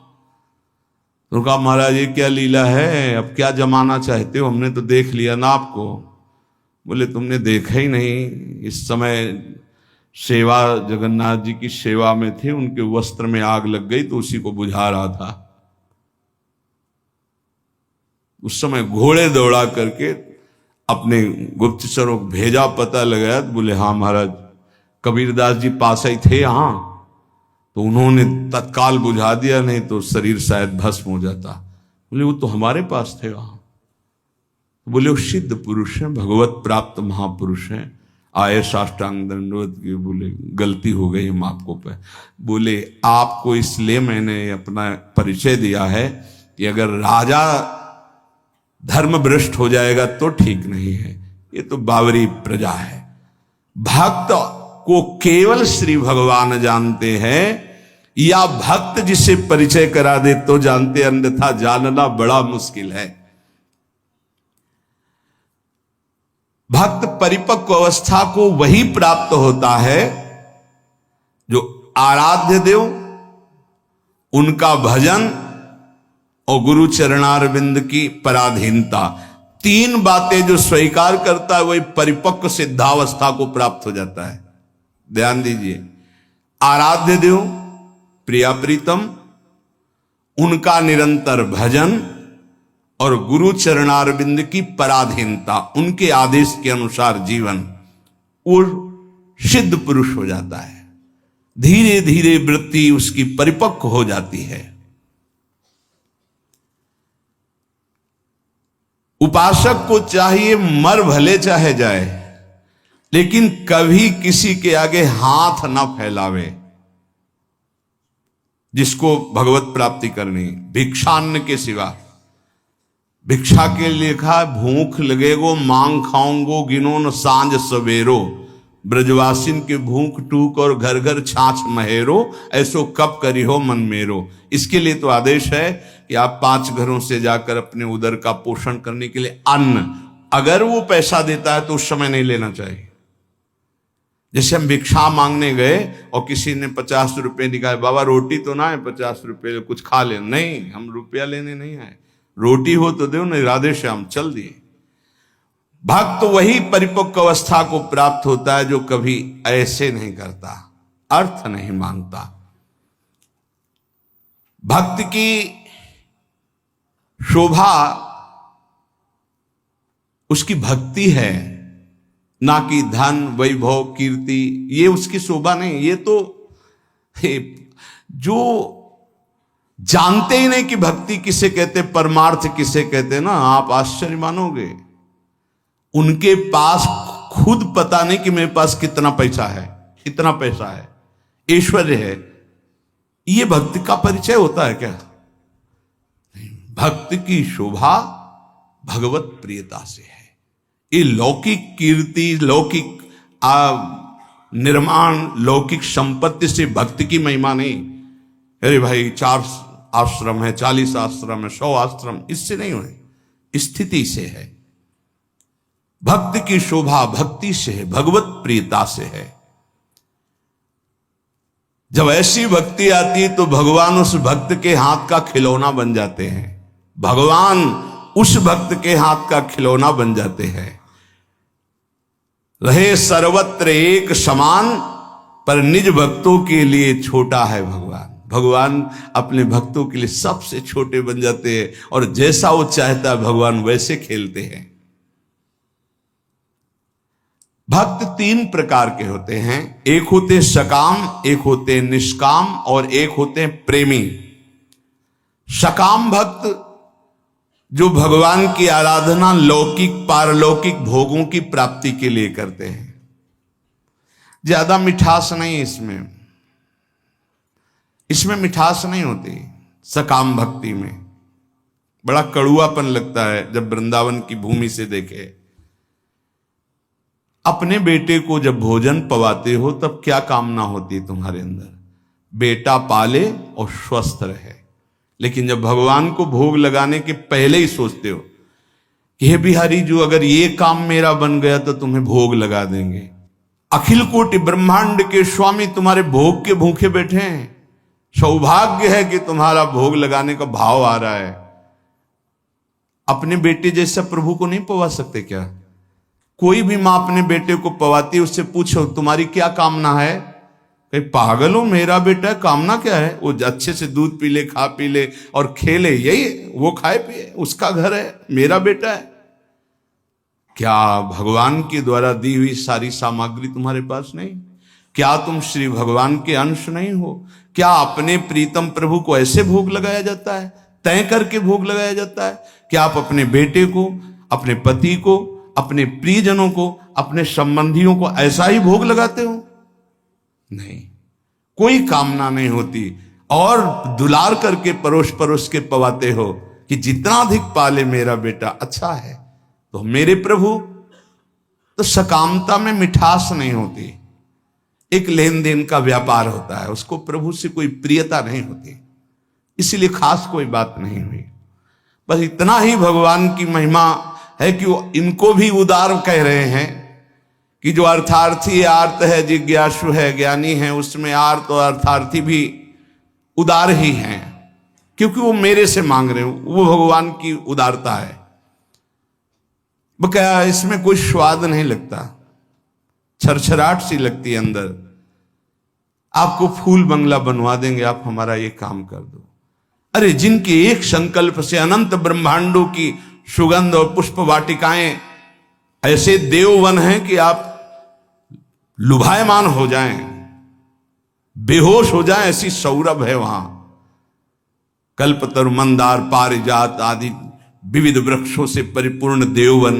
तो कहा महाराज ये क्या लीला है, अब क्या जमाना चाहते हो, हमने तो देख लिया ना आपको। बोले तुमने देखा ही नहीं, इस समय सेवा जगन्नाथ जी की सेवा में थे, उनके वस्त्र में आग लग गई तो उसी को बुझा रहा था। उस समय घोड़े दौड़ा करके अपने गुप्तचरों को भेजा, पता लगाया, तो बोले हाँ महाराज कबीरदास जी पास ही थे यहाँ, तो उन्होंने तत्काल बुझा दिया, नहीं तो शरीर शायद भस्म हो जाता। बोले वो तो हमारे पास थे वहां। बोले वो सिद्ध पुरुष हैं, भगवत प्राप्त महापुरुष हैं, आए साष्टांग दंडवत की। बोले गलती हो गई हम आपको पे। बोले आपको इसलिए मैंने अपना परिचय दिया है कि अगर राजा धर्म भ्रष्ट हो जाएगा तो ठीक नहीं है, ये तो बावरी प्रजा है। भक्त को केवल श्री भगवान जानते हैं, या भक्त जिसे परिचय करा दे तो जानते, अन्यथा जानना बड़ा मुश्किल है। भक्त परिपक्व अवस्था को वही प्राप्त होता है जो आराध्य देव, उनका भजन और गुरु चरणारविंद की पराधीनता, तीन बातें जो स्वीकार करता है वही परिपक्व सिद्धावस्था को प्राप्त हो जाता है। ध्यान दीजिए, आराध्य देव प्रिया प्रीतम, उनका निरंतर भजन और गुरु चरणारविंद की पराधीनता, उनके आदेश के अनुसार जीवन, वो सिद्ध पुरुष हो जाता है। धीरे धीरे वृत्ति उसकी परिपक्व हो जाती है। उपासक को चाहिए मर भले चाहे जाए, लेकिन कभी किसी के आगे हाथ ना फैलावे। जिसको भगवत प्राप्ति करनी, भिक्षान्न के सिवा, भिक्षा के लिए लिखा भूख लगेगो मांग खाऊंगो गिनो न सांझ सवेरो, ब्रजवासिन के भूख टूक और घर घर छाछ महेरो, ऐसो कब करी हो मन मेरो। इसके लिए तो आदेश है कि आप 5 घरों से जाकर अपने उदर का पोषण करने के लिए अन्न, अगर वो पैसा देता है तो उस समय नहीं लेना चाहिए। जैसे हम भिक्षा मांगने गए और किसी ने 50 रुपए निकाले, बाबा रोटी तो ना है 50 रुपए कुछ खा ले, नहीं हम रुपया लेने नहीं आए, रोटी हो तो दो, नहीं राधे श्याम चल दिए। भक्त तो वही परिपक्व अवस्था को प्राप्त होता है जो कभी ऐसे नहीं करता, अर्थ नहीं मांगता। भक्त की शोभा उसकी भक्ति है, ना कि धन वैभव कीर्ति, ये उसकी शोभा नहीं। ये तो जो जानते ही नहीं कि भक्ति किसे कहते, परमार्थ किसे कहते ना, आप आश्चर्य मानोगे। उनके पास खुद पता नहीं कि मेरे पास कितना पैसा है, इतना पैसा है, ऐश्वर्य है, ये भक्ति का परिचय होता है क्या? भक्त की शोभा भगवत प्रियता से है। ये लौकिक कीर्ति, लौकिक निर्माण, लौकिक संपत्ति से भक्ति की महिमा नहीं। अरे भाई 4 आश्रम है, 40 आश्रम है, 100 आश्रम, इससे नहीं हुए, स्थिति से है। भक्त की शोभा भक्ति से है, भगवत प्रियता से है। जब ऐसी भक्ति आती है तो भगवान उस भक्त के हाथ का खिलौना बन जाते हैं, भगवान उस भक्त के हाथ का खिलौना बन जाते हैं। रहे सर्वत्र एक समान, पर निज भक्तों के लिए छोटा है भगवान। भगवान अपने भक्तों के लिए सबसे छोटे बन जाते हैं और जैसा वो चाहता है भगवान वैसे खेलते हैं। भक्त तीन प्रकार के होते हैं, एक होते सकाम, एक होते निष्काम और एक होते प्रेमी। सकाम भक्त जो भगवान की आराधना लौकिक पारलौकिक भोगों की प्राप्ति के लिए करते हैं। ज्यादा मिठास नहीं इसमें मिठास नहीं होती। सकाम भक्ति में बड़ा कड़ुआपन लगता है जब वृंदावन की भूमि से देखे। अपने बेटे को जब भोजन पवाते हो तब क्या कामना होती है तुम्हारे अंदर? बेटा पाले और स्वस्थ रहे। लेकिन जब भगवान को भोग लगाने के पहले ही सोचते हो कि हे बिहारी जो अगर ये काम मेरा बन गया तो तुम्हें भोग लगा देंगे। अखिल कोटि ब्रह्मांड के स्वामी तुम्हारे भोग के भूखे बैठे हैं। सौभाग्य है कि तुम्हारा भोग लगाने का भाव आ रहा है। अपने बेटे जैसा प्रभु को नहीं पवा सकते क्या? कोई भी मां अपने बेटे को पवाती, उससे पूछो तुम्हारी क्या कामना है? कहीं पागल हो, मेरा बेटा है, कामना क्या है? वो अच्छे से दूध पी ले, खा पी ले और खेले, यही वो खाए पिए, उसका घर है, मेरा बेटा है। क्या भगवान के द्वारा दी हुई सारी सामग्री तुम्हारे पास नहीं? क्या तुम श्री भगवान के अंश नहीं हो? क्या अपने प्रीतम प्रभु को ऐसे भोग लगाया जाता है? तय करके भोग लगाया जाता है? क्या आप अपने बेटे को, अपने पति को, अपने प्रियजनों को, अपने संबंधियों को ऐसा ही भोग लगाते हो? नहीं, कोई कामना नहीं होती और दुलार करके परोस परोस के पवाते हो कि जितना अधिक पाले मेरा बेटा अच्छा है। तो मेरे प्रभु, तो सकामता में मिठास नहीं होती, एक लेन देन का व्यापार होता है, उसको प्रभु से कोई प्रियता नहीं होती, इसीलिए खास कोई बात नहीं हुई। बस इतना ही भगवान की महिमा है कि वो इनको भी उदार कह रहे हैं कि जो अर्थार्थी आर्त है, जिज्ञासु है, ज्ञानी है, उसमें आर्त और अर्थार्थी भी उदार ही हैं, क्योंकि वो मेरे से मांग रहे हो। वो भगवान की उदारता है। क्या इसमें कोई स्वाद नहीं लगता, छरछराहट सी लगती है अंदर। आपको फूल बंगला बनवा देंगे, आप हमारा ये काम कर दो। अरे जिनके एक संकल्प से अनंत ब्रह्मांडों की सुगंध और पुष्प वाटिकाएं, ऐसे देववन हैं कि आप लुभायमान हो जाएं, बेहोश हो जाएं, ऐसी सौरभ है वहां। कल्पतरु, मंदार, पारिजात आदि विविध वृक्षों से परिपूर्ण देववन,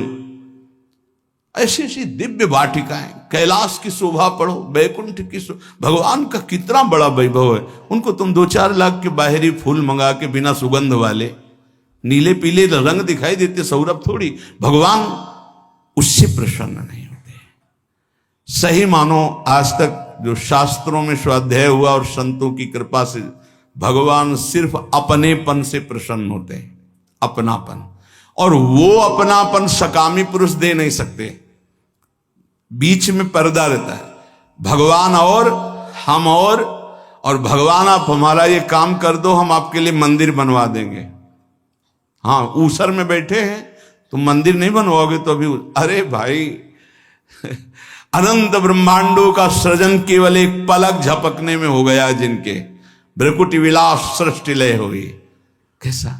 ऐसी ऐसी दिव्य वाटिकाएं, कैलाश की शोभा पढ़ो, बैकुंठ की भगवान का कितना बड़ा वैभव है। उनको तुम 2-4 लाख के बाहरी फूल मंगा के बिना सुगंध वाले, नीले पीले रंग दिखाई देते, सौरभ थोड़ी। भगवान उससे प्रसन्न नहीं होते। सही मानो आज तक जो शास्त्रों में स्वाध्याय हुआ और संतों की कृपा से भगवान सिर्फ अपनेपन से प्रसन्न होते हैं, अपनापन। और वो अपनापन सकामी पुरुष दे नहीं सकते, बीच में पर्दा रहता है। भगवान और हम और भगवान आप हमारा ये काम कर दो, हम आपके लिए मंदिर बनवा देंगे। हाँ, ऊसर में बैठे हैं, तुम मंदिर नहीं बनवाओगे तो अभी, अरे भाई अनंत ब्रह्मांडों का सृजन केवल एक पलक झपकने में हो गया, जिनके भ्रकुटी विलास सृष्टि लय हुई। कैसा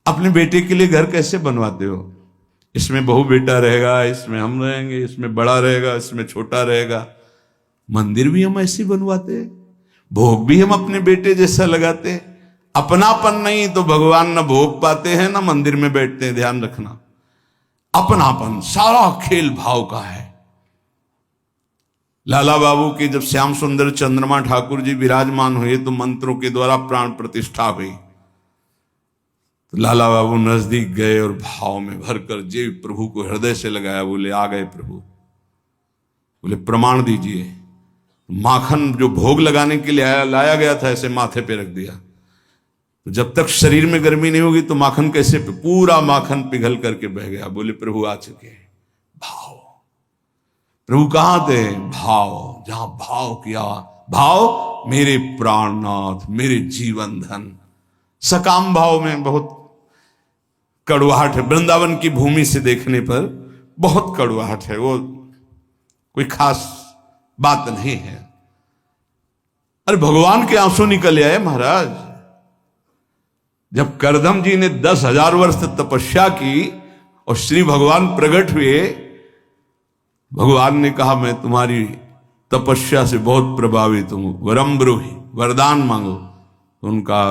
अपने बेटे के लिए घर कैसे बनवाते हो? इसमें बहू बेटा रहेगा, इसमें हम रहेंगे, इसमें बड़ा रहेगा, इसमें छोटा रहेगा। मंदिर भी हम ऐसे बनवाते, भोग भी हम अपने बेटे जैसा लगाते। अपनापन नहीं तो भगवान न भोग पाते हैं न मंदिर में बैठते हैं। ध्यान रखना, अपनापन सारा खेल भाव का है। लाला बाबू की जब श्याम सुंदर चंद्रमा ठाकुर जी विराजमान हुए तो मंत्रों के द्वारा प्राण प्रतिष्ठा हुई। तो लाला बाबू नजदीक गए और भाव में भरकर जे प्रभु को हृदय से लगाया। बोले आ गए प्रभु। बोले प्रमाण दीजिए। माखन जो भोग लगाने के लिए लाया गया था ऐसे माथे पे रख दिया। तो जब तक शरीर में गर्मी नहीं होगी तो माखन कैसे, पूरा माखन पिघल करके बह गया। बोले प्रभु आ चुके। भाव, प्रभु कहां थे? भाव। जहां भाव किया, भाव मेरे प्राणनाथ, मेरे जीवन धन। सकाम भाव में बहुत कड़वाहट है। वृंदावन की भूमि से देखने पर बहुत कड़वाहट है, वो कोई खास बात नहीं है। अरे भगवान के आंसू निकल आए महाराज। जब करदम जी ने 10,000 वर्ष तपस्या की और श्री भगवान प्रकट हुए, भगवान ने कहा मैं तुम्हारी तपस्या से बहुत प्रभावित हूं, वरम ब्रूहि, वरदान मांगो। तो उनका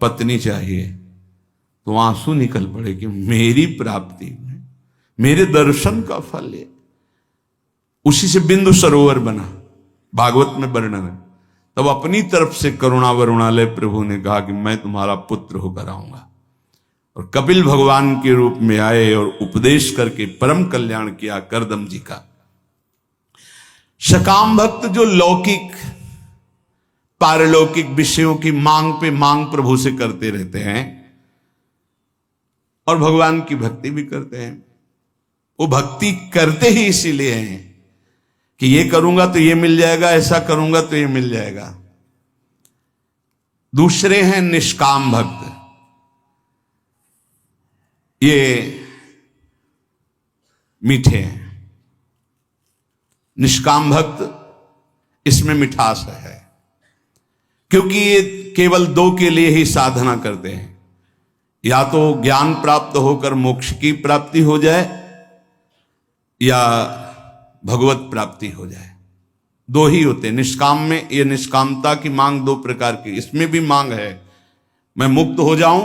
पत्नी चाहिए, तो आंसू निकल पड़े कि मेरी प्राप्ति में, मेरे दर्शन का फल है। उसी से बिंदु सरोवर बना, भागवत में वर्णन है। तब अपनी तरफ से करुणा वरुणालय प्रभु ने कहा कि मैं तुम्हारा पुत्र होकर आऊंगा, और कपिल भगवान के रूप में आए और उपदेश करके परम कल्याण किया करदम जी का। सकाम भक्त जो लौकिक पारलौकिक विषयों की मांग पे मांग प्रभु से करते रहते हैं और भगवान की भक्ति भी करते हैं, वो भक्ति करते ही इसीलिए हैं कि ये करूंगा तो ये मिल जाएगा, ऐसा करूंगा तो ये मिल जाएगा। दूसरे हैं निष्काम भक्त। ये मीठे हैं। निष्काम भक्त, इसमें मिठास है, क्योंकि ये केवल दो के लिए ही साधना करते हैं, या तो ज्ञान प्राप्त होकर मोक्ष की प्राप्ति हो जाए या भगवत प्राप्ति हो जाए। दो ही होते। निष्काम में ये निष्कामता की मांग दो प्रकार की, इसमें भी मांग है मैं मुक्त हो जाऊं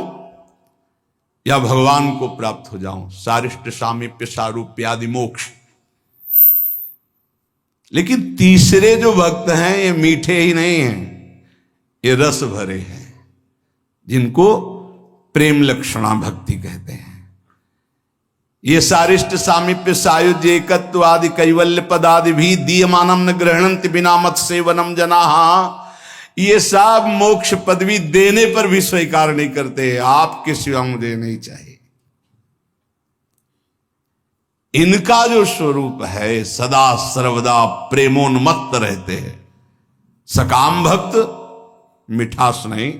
या भगवान को प्राप्त हो जाऊं, सारिष्ट सामीप्य सारूप्यादि मोक्ष। लेकिन तीसरे जो भक्त हैं ये मीठे ही नहीं हैं, ये रस भरे हैं, जिनको प्रेम लक्षणा भक्ति कहते हैं। ये सारिष्ट सामीप्य सायुज्य एकत्व आदि कैवल्य पदादि भी दीयमानम न गृहणंति बिना मत सेवनम जनाहा, ये सब मोक्ष पदवी देने पर भी स्वीकार नहीं करते। आपके सिवा मुझे नहीं चाहिए। इनका जो स्वरूप है सदा सर्वदा प्रेमोन्मत्त रहते हैं। सकाम भक्त मिठास नहीं,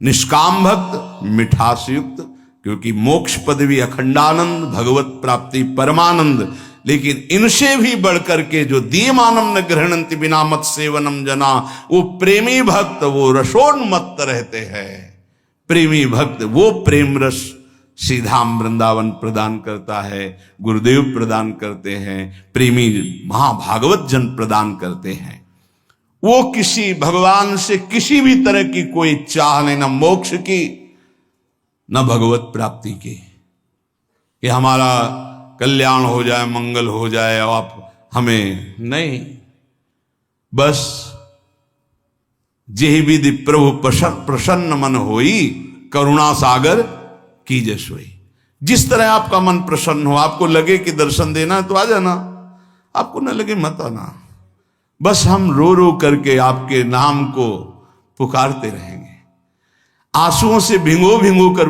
निष्काम भक्त मिठास युक्त, क्योंकि मोक्ष पदवी अखंडानंद, भगवत प्राप्ति परमानंद। लेकिन इनसे भी बढ़कर के जो दीयमानम न गृहणंति बिना मत सेवनम जना, वो प्रेमी भक्त, वो रसोन्मत्त रहते हैं। प्रेमी भक्त वो प्रेम रस सीधाम वृंदावन प्रदान करता है, गुरुदेव प्रदान करते हैं, प्रेमी महाभागवत जन प्रदान करते हैं। वो किसी भगवान से किसी भी तरह की कोई चाह नहीं, न मोक्ष की न भगवत प्राप्ति की, कि हमारा कल्याण हो जाए, मंगल हो जाए, आप हमें नहीं। बस जेहि विधि प्रभु प्रसन्न मन होई, करुणा सागर कीजे सोई। जिस तरह आपका मन प्रसन्न हो, आपको लगे कि दर्शन देना है तो आ जाना, आपको न लगे मत आना। बस हम रो रो करके आपके नाम को पुकारते रहेंगे, आंसुओं से भिंगो भिंगो कर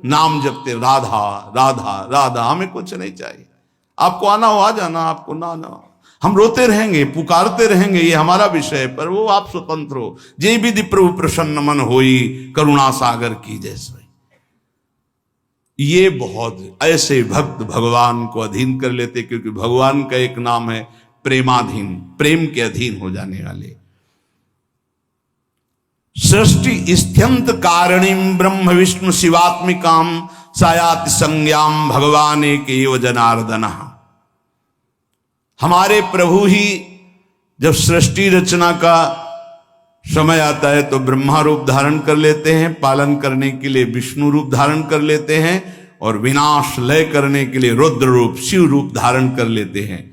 नाम जपते, राधा राधा राधा। हमें कुछ नहीं चाहिए, आपको आना हो आ जाना, आपको ना आना हम रोते रहेंगे, पुकारते रहेंगे, ये हमारा विषय है, पर वो आप स्वतंत्र हो। जे विधि प्रभु प्रसन्न मन होई, करुणा सागर की जैसे। ये बहुत ऐसे भक्त भगवान को अधीन कर लेते, क्योंकि भगवान का एक नाम है प्रेमाधीन, प्रेम के अधीन हो जाने वाले। सृष्टि स्त्यंत कारणीम ब्रह्म विष्णु शिवात्मिकाम सायाति संज्ञाम भगवान एक एव जनार्दन। हमारे प्रभु ही जब सृष्टि रचना का समय आता है तो ब्रह्मा रूप धारण कर लेते हैं, पालन करने के लिए विष्णु रूप धारण कर लेते हैं, और विनाश लय करने के लिए रुद्र रूप शिव रूप धारण कर लेते हैं।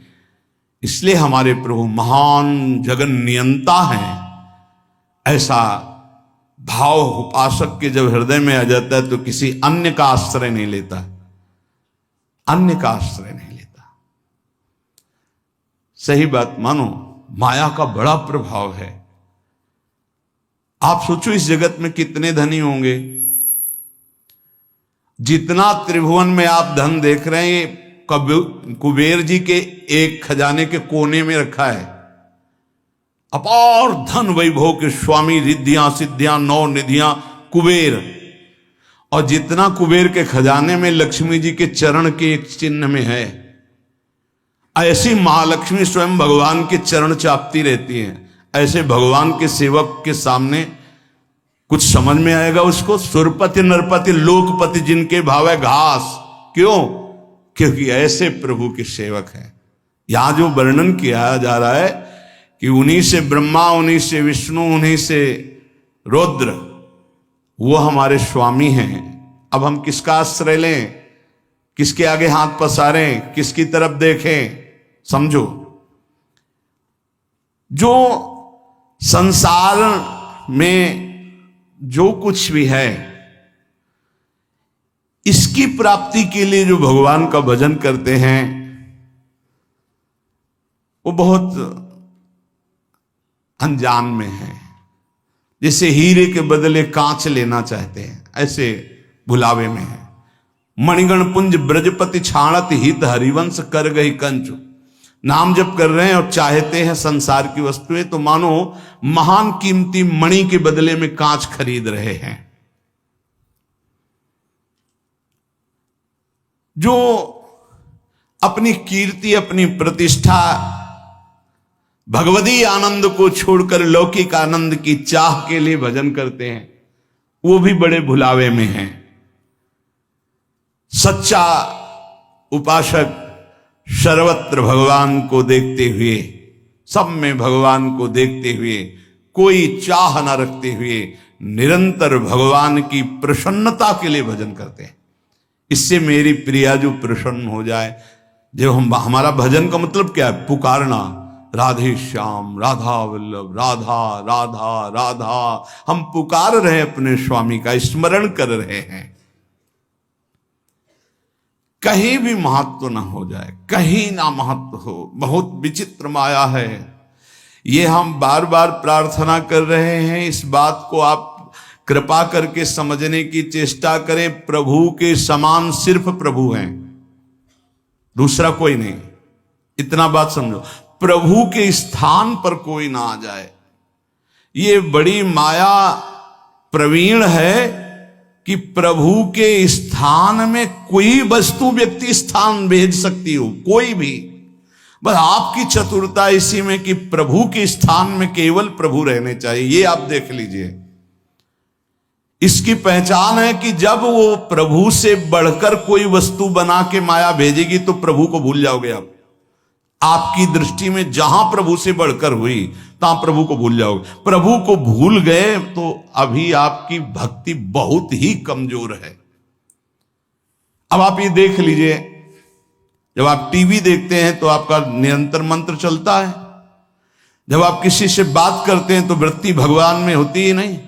इसलिए हमारे प्रभु महान जगन नियंता हैं। ऐसा भाव उपासक के जब हृदय में आ जाता है तो किसी अन्य का आश्रय नहीं लेता, अन्य का आश्रय नहीं लेता। सही बात मानो, माया का बड़ा प्रभाव है। आप सोचो इस जगत में कितने धनी होंगे, जितना त्रिभुवन में आप धन देख रहे हैं कुबेर जी के एक खजाने के कोने में रखा है। अपार धन वैभव के स्वामी, रिद्धियां सिद्धियां नौ निधियां कुबेर। और जितना कुबेर के खजाने में लक्ष्मी जी के चरण के एक चिन्ह में है, ऐसी महालक्ष्मी स्वयं भगवान के चरण चापती रहती हैं। ऐसे भगवान के सेवक के सामने कुछ समझ में आएगा उसको? सुरपति नरपति लोकपति जिनके भावे घास। क्यों? क्योंकि ऐसे प्रभु के सेवक हैं। यहां जो वर्णन किया जा रहा है कि उन्हीं से ब्रह्मा, उन्हीं से विष्णु, उन्हीं से रुद्र, वो हमारे स्वामी हैं। अब हम किसका आश्रय लें? किसके आगे हाथ पसारें? किसकी तरफ देखें? समझो, जो संसार में जो कुछ भी है, इसकी प्राप्ति के लिए जो भगवान का भजन करते हैं, वो बहुत अनजान में है। जैसे हीरे के बदले कांच लेना चाहते हैं, ऐसे भुलावे में है। मणिगण पुंज ब्रजपति छाणत हित हरिवंश कर गई कंचु। नाम जप कर रहे हैं और चाहते हैं संसार की वस्तुएं, तो मानो महान कीमती मणि के बदले में कांच खरीद रहे हैं। जो अपनी कीर्ति, अपनी प्रतिष्ठा, भगवदी आनंद को छोड़कर लौकिक आनंद की चाह के लिए भजन करते हैं, वो भी बड़े भुलावे में हैं। सच्चा उपासक सर्वत्र भगवान को देखते हुए, सब में भगवान को देखते हुए, कोई चाह न रखते हुए निरंतर भगवान की प्रसन्नता के लिए भजन करते हैं। इससे मेरी प्रिया जो प्रसन्न हो जाए। जब हमारा भजन का मतलब क्या है? पुकारना, राधे श्याम, राधा वल्लभ, राधा राधा राधा। हम पुकार रहे हैं, अपने स्वामी का स्मरण कर रहे हैं। कहीं भी महत्व ना हो जाए, कहीं ना महत्व हो। बहुत विचित्र माया है ये। हम बार बार प्रार्थना कर रहे हैं, इस बात को आप कृपा करके समझने की चेष्टा करें। प्रभु के समान सिर्फ प्रभु हैं, दूसरा कोई नहीं। इतना बात समझो, प्रभु के स्थान पर कोई ना आ जाए। ये बड़ी माया प्रवीण है कि प्रभु के स्थान में कोई वस्तु, व्यक्ति स्थान भेज सकती हो, कोई भी। बस आपकी चतुरता इसी में कि प्रभु के स्थान में केवल प्रभु रहने चाहिए। ये आप देख लीजिए, इसकी पहचान है कि जब वो प्रभु से बढ़कर कोई वस्तु बना के माया भेजेगी तो प्रभु को भूल जाओगे आप। आपकी दृष्टि में जहां प्रभु से बढ़कर हुई, तहां प्रभु को भूल जाओगे। प्रभु को भूल गए तो अभी आपकी भक्ति बहुत ही कमजोर है। अब आप ये देख लीजिए, जब आप टीवी देखते हैं तो आपका निरंतर मंत्र चलता है। जब आप किसी से बात करते हैं तो वृत्ति भगवान में होती ही नहीं।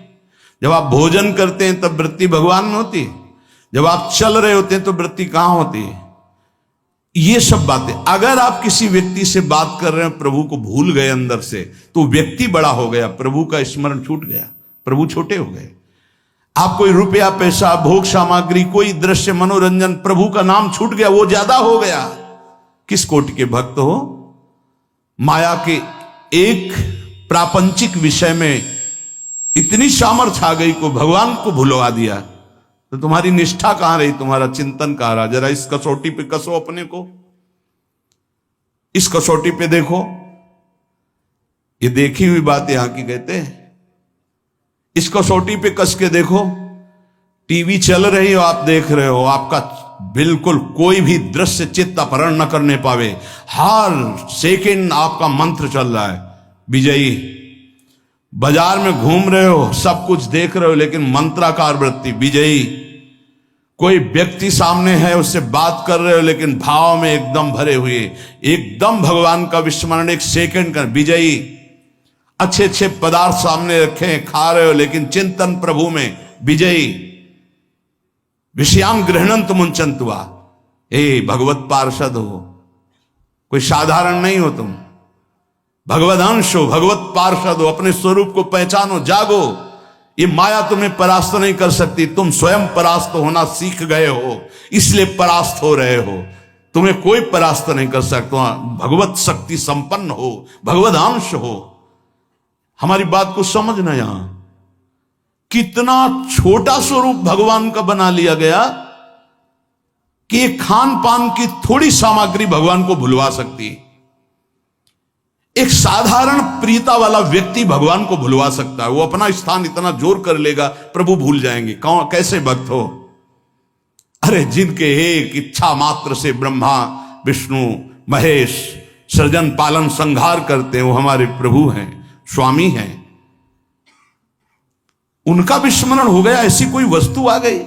जब आप भोजन करते हैं तब वृत्ति भगवान में होती है। जब आप चल रहे होते हैं तो वृत्ति कहां होती है? ये सब बातें, अगर आप किसी व्यक्ति से बात कर रहे हैं, प्रभु को भूल गए अंदर से, तो व्यक्ति बड़ा हो गया, प्रभु का स्मरण छूट गया, प्रभु छोटे हो गए। आप कोई रुपया, पैसा, भोग सामग्री, कोई दृश्य, मनोरंजन, प्रभु का नाम छूट गया, वो ज्यादा हो गया। किस कोटि के भक्त हो? माया के एक प्रापंचिक विषय में इतनी सामर्थ्य आ गई को भगवान को भुलवा दिया, तो तुम्हारी निष्ठा कहां रही? तुम्हारा चिंतन कहां रहा? जरा इस कसौटी पे कसो अपने को, इस कसौटी पे देखो। ये देखी हुई बात यहां की कहते हैं। इस कसौटी पे कस के देखो। टीवी चल रही हो, आप देख रहे हो, आपका बिल्कुल कोई भी दृश्य चित्त अपहरण न करने पावे। हर सेकंड आपका मंत्र चल रहा है, विजयी। बाजार में घूम रहे हो, सब कुछ देख रहे हो, लेकिन मंत्राकार वृत्ति, विजयी। कोई व्यक्ति सामने है, उससे बात कर रहे हो, लेकिन भाव में एकदम भरे हुए, एकदम भगवान का विस्मरण, एक सेकंड का, विजयी। अच्छे अच्छे पदार्थ सामने रखे, खा रहे हो, लेकिन चिंतन प्रभु में, विजयी। विषयान गृहणंत मुंचंतुआ। ए भगवत पार्षद हो, कोई साधारण नहीं हो तुम। भगवत अंश हो, भगवत पार्षद हो, अपने स्वरूप को पहचानो, जागो। ये माया तुम्हें परास्त नहीं कर सकती, तुम स्वयं परास्त होना सीख गए हो, इसलिए परास्त हो रहे हो। तुम्हें कोई परास्त नहीं कर सकता। भगवत शक्ति संपन्न हो, भगवत अंश हो। हमारी बात को समझना, यहां कितना छोटा स्वरूप भगवान का बना लिया गया कि खान पान की थोड़ी सामग्री भगवान को भुलवा सकती है। एक साधारण प्रियता वाला व्यक्ति भगवान को भुलवा सकता है। वो अपना स्थान इतना जोर कर लेगा, प्रभु भूल जाएंगे। कौन, कैसे भक्त हो? अरे जिनके एक इच्छा मात्र से ब्रह्मा विष्णु महेश सृजन पालन संहार करते हैं, वो हमारे प्रभु हैं, स्वामी हैं। उनका विस्मरण हो गया, ऐसी कोई वस्तु आ गई।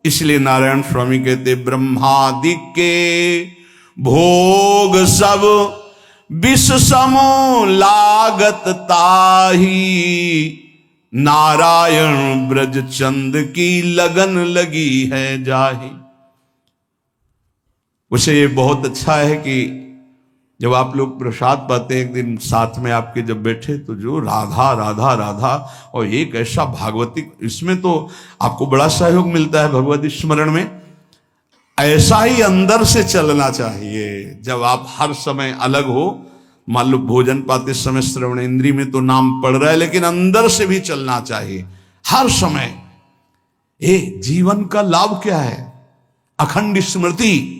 इसलिए नारायण स्वामी कहते, ब्रह्मादि के भोग सब विष समो लागत ताही, नारायण ब्रज चंद की लगन लगी है जाही। उसे ये बहुत अच्छा है कि जब आप लोग प्रसाद पाते हैं, एक दिन साथ में आपके जब बैठे, तो जो राधा राधा राधा और एक ऐसा भागवती, इसमें तो आपको बड़ा सहयोग मिलता है भगवती स्मरण में। ऐसा ही अंदर से चलना चाहिए। जब आप हर समय अलग हो, मान लो भोजन पाते समय श्रवण इंद्री में तो नाम पड़ रहा है, लेकिन अंदर से भी चलना चाहिए हर समय। जीवन का लाभ क्या है? अखंड स्मृति।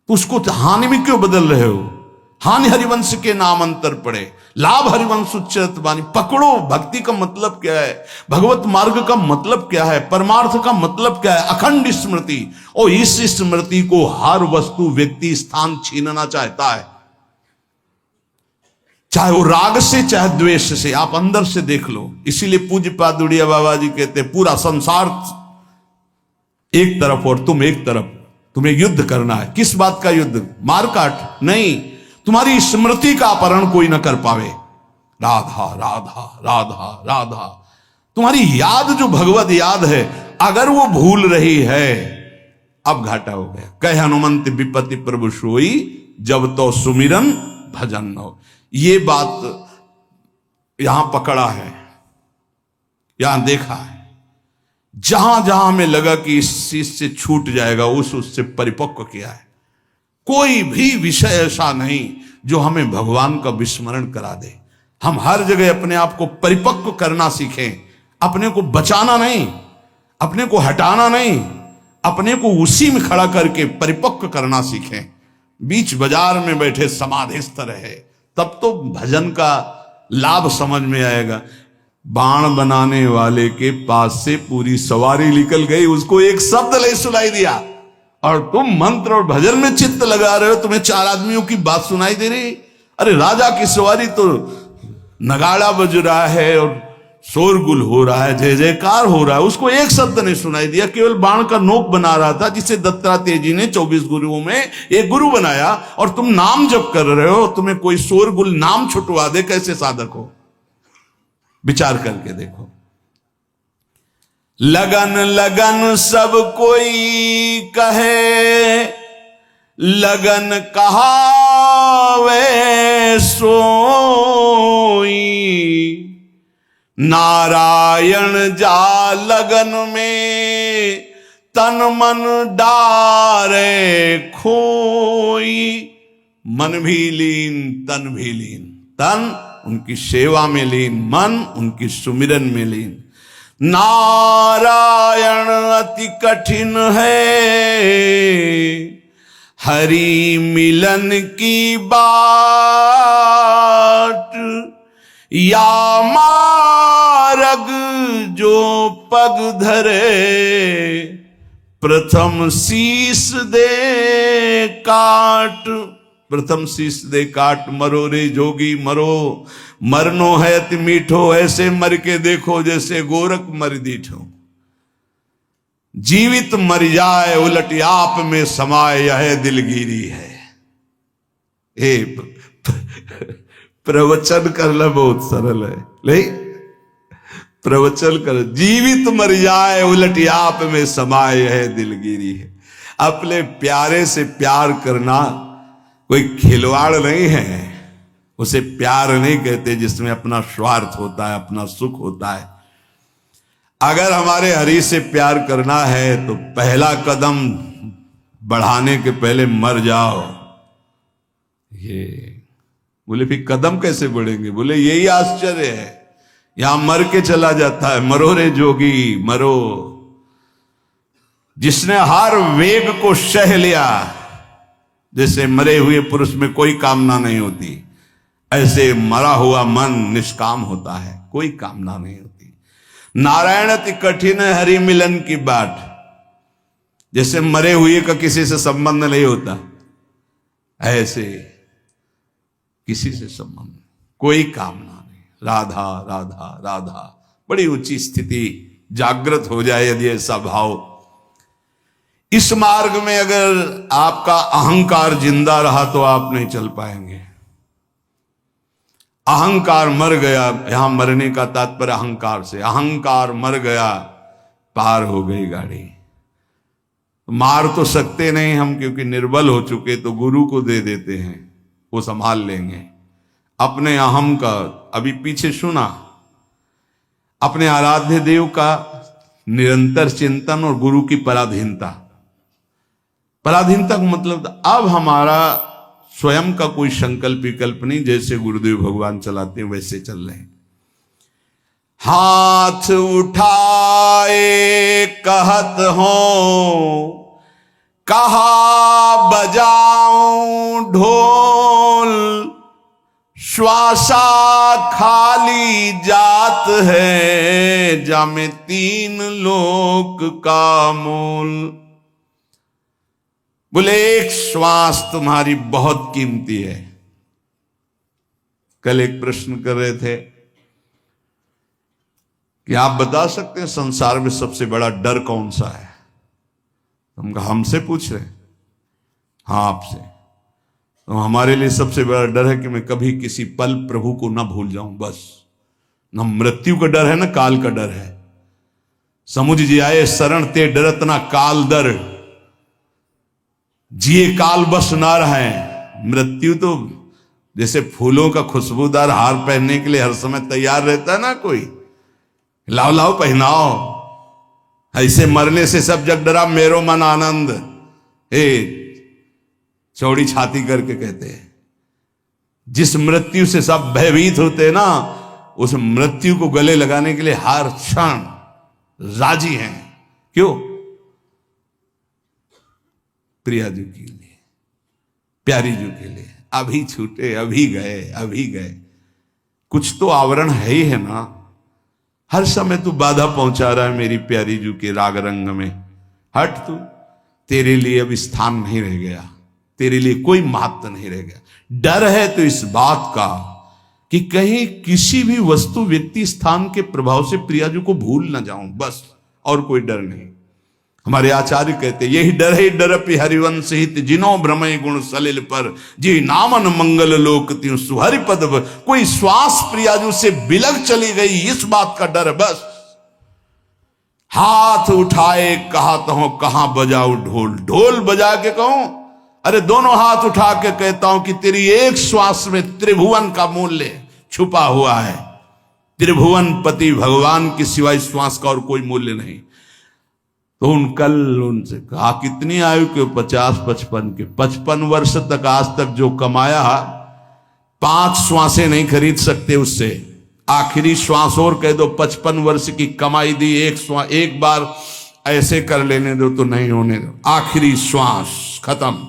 उसको हानि में क्यों बदल रहे हो? हानि हरिवंश के नाम अंतर पड़े, लाभ हरिवंश उच्चरत बानी। पकड़ो, भक्ति का मतलब क्या है, भगवत मार्ग का मतलब क्या है, परमार्थ का मतलब क्या है? अखंड स्मृति। और इस स्मृति को हर वस्तु व्यक्ति स्थान छीनना चाहता है, चाहे वो राग से चाहे द्वेष से। आप अंदर से देख लो। इसीलिए पूज्य पादुड़िया बाबा जी कहते, पूरा संसार एक तरफ और तुम एक तरफ, तुम्हें युद्ध करना है। किस बात का युद्ध? मारकाट नहीं, तुम्हारी स्मृति का अपहरण कोई न कर पावे। राधा राधा राधा राधा, तुम्हारी याद जो भगवत याद है, अगर वो भूल रही है, अब घाटा हो गया। कह हनुमंत विपत्ति प्रभु सोई, जब तो सुमिरन भजन हो। ये बात यहां पकड़ा है, यहां देखा है। जहां जहां हमें लगा कि इस चीज से छूट जाएगा, उससे परिपक्व किया है। कोई भी विषय ऐसा नहीं जो हमें भगवान का विस्मरण करा दे। हम हर जगह अपने आप को परिपक्व करना सीखें, अपने को बचाना नहीं, अपने को हटाना नहीं, अपने को उसी में खड़ा करके परिपक्व करना सीखें। बीच बाजार में बैठे समाधिस्थ रहे, तब तो भजन का लाभ समझ में आएगा। बाण बनाने वाले के पास से पूरी सवारी निकल गई, उसको एक शब्द नहीं सुनाई दिया, और तुम मंत्र और भजन में चित्त लगा रहे हो, तुम्हें चार आदमियों की बात सुनाई दे रही। अरे राजा की सवारी तो नगाड़ा बज रहा है और शोरगुल हो रहा है, जय जयकार हो रहा है, उसको एक शब्द नहीं सुनाई दिया। केवल बाण का नोक बना रहा था, जिसे दत्तात्रेय जी ने 24 गुरुओं में एक गुरु बनाया, और तुम नाम जप कर रहे हो। तुम्हें कोई शोरगुल नाम छुटवा दे, कैसे साधक हो? विचार करके देखो। लगन लगन सब कोई कहे, लगन कहावे सोई, नारायण जा लगन में तन मन डारे खोई। मन भी लीन तन भी लीन, तन उनकी सेवा में लीन, मन उनकी सुमिरन में लीन। नारायण अति कठिन है, हरि मिलन की बाट, या मार्ग जो पग धरे, प्रथम शीस दे काट। प्रथम शीस दे काट, मरो रे जोगी मरो, मरनो है अति मीठो, ऐसे मर के देखो जैसे गोरख मर दीठो। जीवित मर जाए उलट आप में समाए, यह दिलगिरी है। प्रवचन करना बहुत सरल है, नहीं? प्रवचन कर, जीवित मर जाए उलट आप में समाए, यह दिलगिरी है। अपने प्यारे से प्यार करना कोई खिलवाड़ नहीं है, उसे प्यार नहीं कहते जिसमें अपना स्वार्थ होता है, अपना सुख होता है। अगर हमारे हरि से प्यार करना है तो पहला कदम बढ़ाने के पहले मर जाओ। ये बोले फिर कदम कैसे बढ़ेंगे? बोले यही आश्चर्य है, यहां मर के चला जाता है। मरो रे जोगी मरो। जिसने हर वेग को सह लिया, जैसे मरे हुए पुरुष में कोई कामना नहीं होती, ऐसे मरा हुआ मन निष्काम होता है, कोई कामना नहीं होती। नारायण अति कठिन है हरि मिलन की बाट। जैसे मरे हुए का किसी से संबंध नहीं होता, ऐसे किसी से संबंध, कोई कामना नहीं। राधा राधा राधा, बड़ी ऊंची स्थिति जागृत हो जाए यदि ऐसा भाव। इस मार्ग में अगर आपका अहंकार जिंदा रहा तो आप नहीं चल पाएंगे। अहंकार मर गया, यहां मरने का तात्पर्य अहंकार से, अहंकार मर गया, पार हो गई गाड़ी। मार तो सकते नहीं हम, क्योंकि निर्बल हो चुके, तो गुरु को दे देते हैं, वो संभाल लेंगे। अपने अहम का अभी पीछे सुना, अपने आराध्य देव का निरंतर चिंतन और गुरु की पराधीनता। पराधीनता का मतलब अब हमारा स्वयं का कोई संकल्प विकल्प नहीं, जैसे गुरुदेव भगवान चलाते हैं वैसे चल रहे हैं। हाथ उठाए कहत हो, कहा बजाऊं ढोल, श्वासा खाली जात है, जामे तीन लोक का मोल। बोले एक श्वास तुम्हारी बहुत कीमती है। कल एक प्रश्न कर रहे थे कि आप बता सकते हैं संसार में सबसे बड़ा डर कौन सा है? हम कहा हमसे पूछ रहे हैं? हाँ आपसे। तो हमारे लिए सबसे बड़ा डर है कि मैं कभी किसी पल प्रभु को ना भूल जाऊं, बस। न मृत्यु का डर है ना काल का डर है। समुझ जी आए शरण ते डरत ना काल डर, जिए काल बस ना रहे। मृत्यु तो जैसे फूलों का खुशबूदार हार पहनने के लिए हर समय तैयार रहता है ना कोई, लाओ लाओ पहनाओ, ऐसे मरने से सब जग डरा मेरो मन आनंद, हे चौड़ी छाती करके कहते हैं। जिस मृत्यु से सब भयभीत होते हैं ना, उस मृत्यु को गले लगाने के लिए हर क्षण राजी हैं। क्यों? प्रिया जी के लिए, प्यारी जी के लिए। अभी छूटे, अभी गए, अभी गए। कुछ तो आवरण है ही है ना। हर समय तू बाधा पहुंचा रहा है मेरी प्यारी जू के राग रंग में। हट तू, तेरे लिए अब स्थान नहीं रह गया, तेरे लिए कोई महत्व नहीं रह गया। डर है तो इस बात का कि कहीं किसी भी वस्तु व्यक्ति स्थान के प्रभाव से प्रिया जू को भूल ना जाऊं, बस। और कोई डर नहीं। हमारे आचार्य कहते यही डर है डरपि हरिवंश हित, जिनो भ्रमय गुण सलिल पर, जी नामन मंगल लोक त्यों सुहरि पद। कोई श्वास प्रियाजू से बिलग चली गई, इस बात का डर, बस। हाथ उठाए कहता हूं, कहां बजाऊं ढोल, ढोल बजा के कहूं? अरे दोनों हाथ उठा के कहता हूं कि तेरी एक श्वास में त्रिभुवन का मूल्य छुपा हुआ है। त्रिभुवन पति भगवान के सिवाय श्वास का और कोई मूल्य नहीं। तो कल उनसे कहा कितनी आयु के? 50-55 के। 55 वर्ष तक आज तक जो कमाया 5 श्वासें नहीं खरीद सकते उससे। आखिरी श्वास और कह दो 55 वर्ष की कमाई दी, एक बार ऐसे कर लेने दो तो नहीं होने दो। आखिरी श्वास खत्म।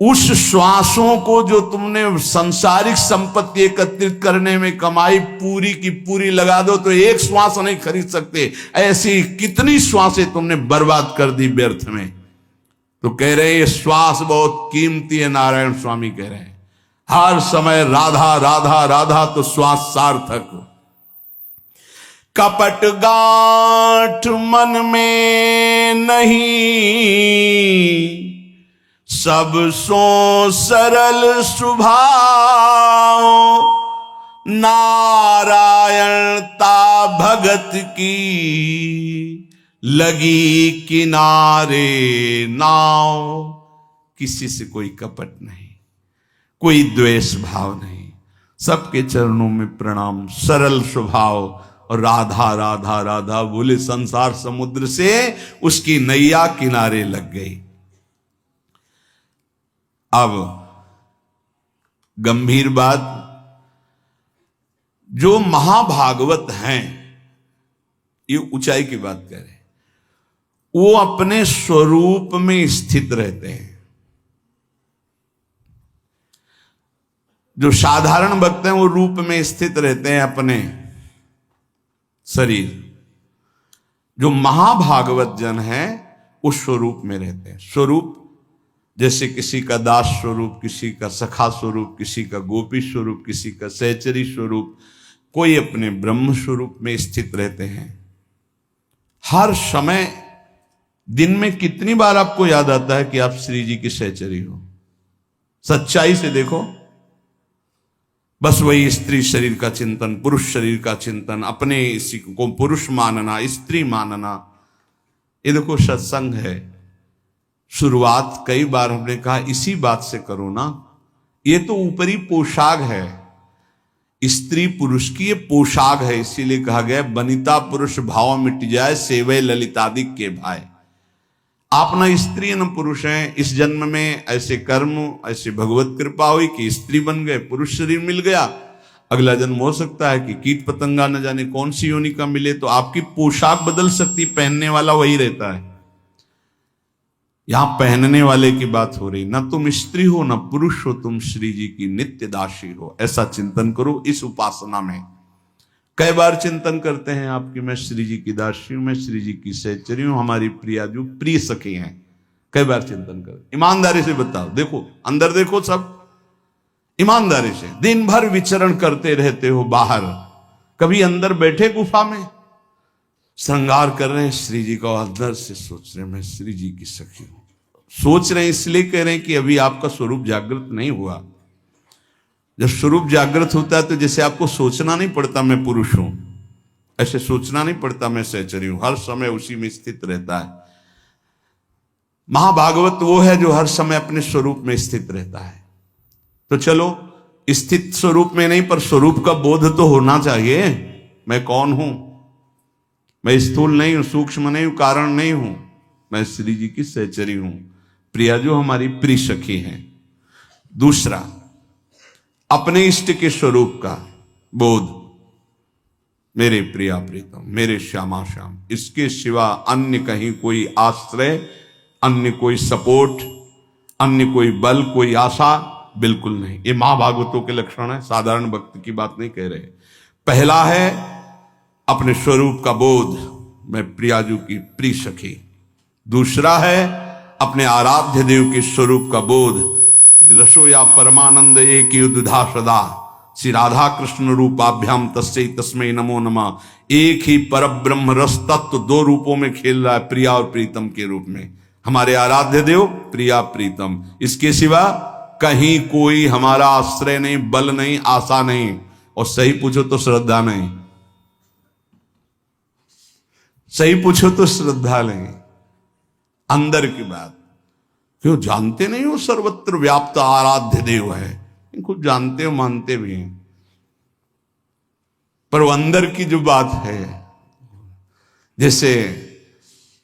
उस श्वासों को जो तुमने सांसारिक संपत्ति एकत्रित करने में कमाई पूरी की पूरी लगा दो तो एक श्वास नहीं खरीद सकते। ऐसी कितनी श्वासें तुमने बर्बाद कर दी व्यर्थ में। तो कह रहे हैं ये श्वास बहुत कीमती है। नारायण स्वामी कह रहे हैं हर समय राधा राधा राधा, तो श्वास सार्थक। कपट गांठ मन में नहीं, सब सो सरल स्वभाव, नारायणता भगत की लगी किनारे नाव। किसी से कोई कपट नहीं, कोई द्वेष भाव नहीं, सबके चरणों में प्रणाम, सरल स्वभाव। और राधा राधा राधा बोले संसार समुद्र से उसकी नैया किनारे लग गई। अब गंभीर बात, जो महाभागवत हैं, ये ऊंचाई की बात कह रहे हैं, वो अपने स्वरूप में स्थित रहते हैं। जो साधारण भक्त हैं वो रूप में स्थित रहते हैं अपने शरीर। जो महाभागवत जन है उस स्वरूप में रहते हैं। स्वरूप जैसे किसी का दास स्वरूप, किसी का सखा स्वरूप, किसी का गोपी स्वरूप, किसी का सहचरी स्वरूप, कोई अपने ब्रह्म स्वरूप में स्थित रहते हैं। हर समय दिन में कितनी बार आपको याद आता है कि आप श्री जी की सहचरी हो? सच्चाई से देखो। बस वही स्त्री शरीर का चिंतन, पुरुष शरीर का चिंतन, अपने इसी को पुरुष मानना, स्त्री मानना, ये देखो सत्संग है। शुरुआत कई बार हमने कहा इसी बात से करो ना। ये तो ऊपरी पोशाक है, स्त्री पुरुष की ये पोशाक है। इसीलिए कहा गया बनिता पुरुष भाव मिट जाए, सेवे ललितादि के भाई। आप न स्त्री न पुरुष हैं। इस जन्म में ऐसे कर्म, ऐसे भगवत कृपा हुई कि स्त्री बन गए, पुरुष शरीर मिल गया। अगला जन्म हो सकता है कि कीट पतंगा न जाने कौन सी योनि का मिले, तो आपकी पोशाक बदल सकती, पहनने वाला वही रहता है। यहां पहनने वाले की बात हो रही। न तुम स्त्री हो न पुरुष हो, तुम श्री जी की नित्य दासी हो। ऐसा चिंतन करो इस उपासना में। कई बार चिंतन करते हैं आपकी मैं श्री जी की दासी हूं, मैं श्री जी की सहचरी हूं, हमारी प्रिया जो प्रिय सखी हैं। कई बार चिंतन कर, ईमानदारी से बताओ, देखो अंदर देखो, सब ईमानदारी से। दिन भर विचरण करते रहते हो बाहर, कभी अंदर बैठे गुफा में श्रृंगार कर रहे हैं श्री जी का, अंदर से सोच रहे हैं मैं श्री जी की सखी हूं। सोच रहे हैं इसलिए कह रहे हैं कि अभी आपका स्वरूप जागृत नहीं हुआ। जब स्वरूप जागृत होता है तो जैसे आपको सोचना नहीं पड़ता मैं पुरुष हूं, ऐसे सोचना नहीं पड़ता मैं सहचरी हूं, हर समय उसी में स्थित रहता है। महाभागवत वो है जो हर समय अपने स्वरूप में स्थित रहता है। तो चलो, स्थित स्वरूप में नहीं पर स्वरूप का बोध तो होना चाहिए। मैं कौन हूं? मैं स्थूल नहीं हूं, सूक्ष्म नहीं हूं, कारण नहीं हूं। मैं श्री जी की सहचरी हूं, प्रिया जो हमारी प्रिय सखी हैं। दूसरा, अपने इष्ट के स्वरूप का बोध। मेरे प्रिया प्रीतम, मेरे श्यामा श्याम, इसके सिवा अन्य कहीं कोई आश्रय, अन्य कोई सपोर्ट, अन्य कोई बल, कोई आशा बिल्कुल नहीं। ये महाभागवतों के लक्षण है, साधारण भक्त की बात नहीं कह रहे। पहला है अपने स्वरूप का बोध, मैं प्रियाजू की प्रिय सखी। दूसरा है अपने आराध्य देव के स्वरूप का बोध, रसो या परमानंद एक युद्धा सदा, श्री राधा कृष्ण रूपाभ्याम तस्मै तस्मै नमो नमः। एक ही पर ब्रह्म रस तत्व दो रूपों में खेल रहा है, प्रिया और प्रीतम के रूप में। हमारे आराध्य देव प्रिया प्रीतम, इसके सिवा कहीं कोई हमारा आश्रय नहीं, बल नहीं, आशा नहीं, और सही पूछो तो श्रद्धा नहीं। सही पूछो तो श्रद्धा नहीं। अंदर की बात क्यों जानते नहीं हो? सर्वत्र व्याप्त आराध्य देव है, इनको जानते हो, मानते भी हैं, पर वो अंदर की जो बात है, जैसे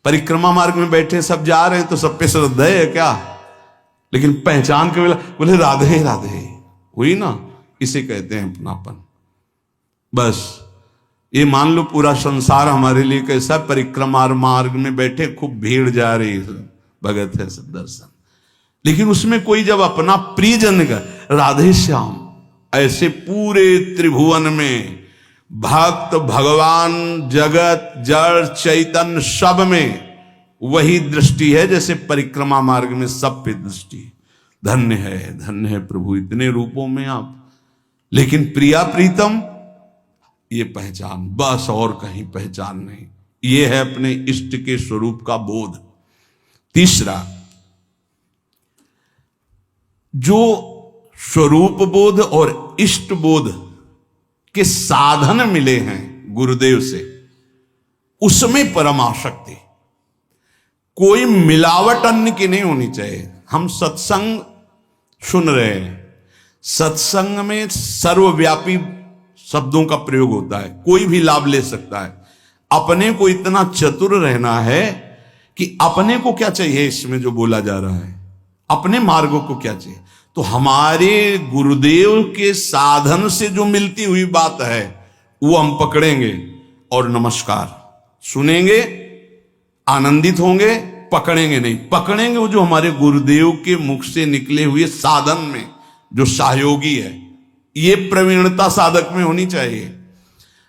परिक्रमा मार्ग में बैठे सब जा रहे हैं तो सब पे श्रद्धा है क्या? लेकिन पहचान के बोले राधे राधे, हुई ना, इसे कहते हैं अपनापन। बस ये मान लो पूरा संसार हमारे लिए कैसा, परिक्रमा मार्ग में बैठे खूब भीड़ जा रही है, भगत है सब दर्शन, लेकिन उसमें कोई जब अपना प्रियजन का राधे श्याम, ऐसे पूरे त्रिभुवन में भक्त भगवान जगत जड़ चैतन्य सब में वही दृष्टि है जैसे परिक्रमा मार्ग में सब पे दृष्टि। धन्य है प्रभु, इतने रूपों में आप। लेकिन प्रिया प्रीतम ये पहचान, बस और कहीं पहचान नहीं। ये है अपने इष्ट के स्वरूप का बोध। तीसरा, जो स्वरूप बोध और इष्ट बोध के साधन मिले हैं गुरुदेव से, उसमें परम आसक्ति। कोई मिलावट अन्य की नहीं होनी चाहिए। हम सत्संग सुन रहे हैं, सत्संग में सर्वव्यापी शब्दों का प्रयोग होता है, कोई भी लाभ ले सकता है। अपने को इतना चतुर रहना है कि अपने को क्या चाहिए इसमें जो बोला जा रहा है, अपने मार्गों को क्या चाहिए। तो हमारे गुरुदेव के साधन से जो मिलती हुई बात है वो हम पकड़ेंगे और नमस्कार सुनेंगे, आनंदित होंगे, पकड़ेंगे नहीं। पकड़ेंगे वो जो हमारे गुरुदेव के मुख से निकले हुए साधन में जो सहयोगी है ये प्रवीणता साधक में होनी चाहिए।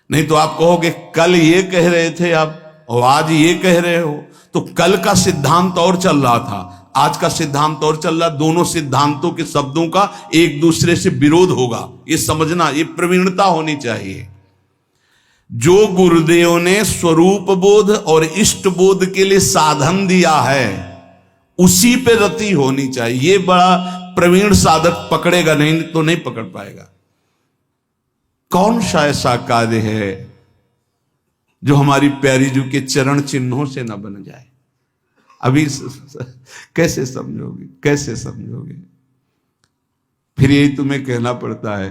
नहीं तो आप कहोगे कल ये कह रहे थे आप और आज ये कह रहे हो, तो कल का सिद्धांत और चल रहा था, आज का सिद्धांत और चल रहा, दोनों सिद्धांतों के शब्दों का एक दूसरे से विरोध होगा, ये समझना, ये प्रवीणता होनी चाहिए। जो गुरुदेव ने स्वरूप बोध और इष्ट बोध के लिए साधन दिया है उसी पे रति होनी चाहिए। ये बड़ा प्रवीण साधक पकड़ेगा, नहीं तो नहीं पकड़ पाएगा। कौन सा ऐसा कार्य है जो हमारी प्यारी जू के चरण चिन्हों से न बन जाए? अभी कैसे समझोगे, कैसे समझोगे? फिर यही तुम्हें कहना पड़ता है।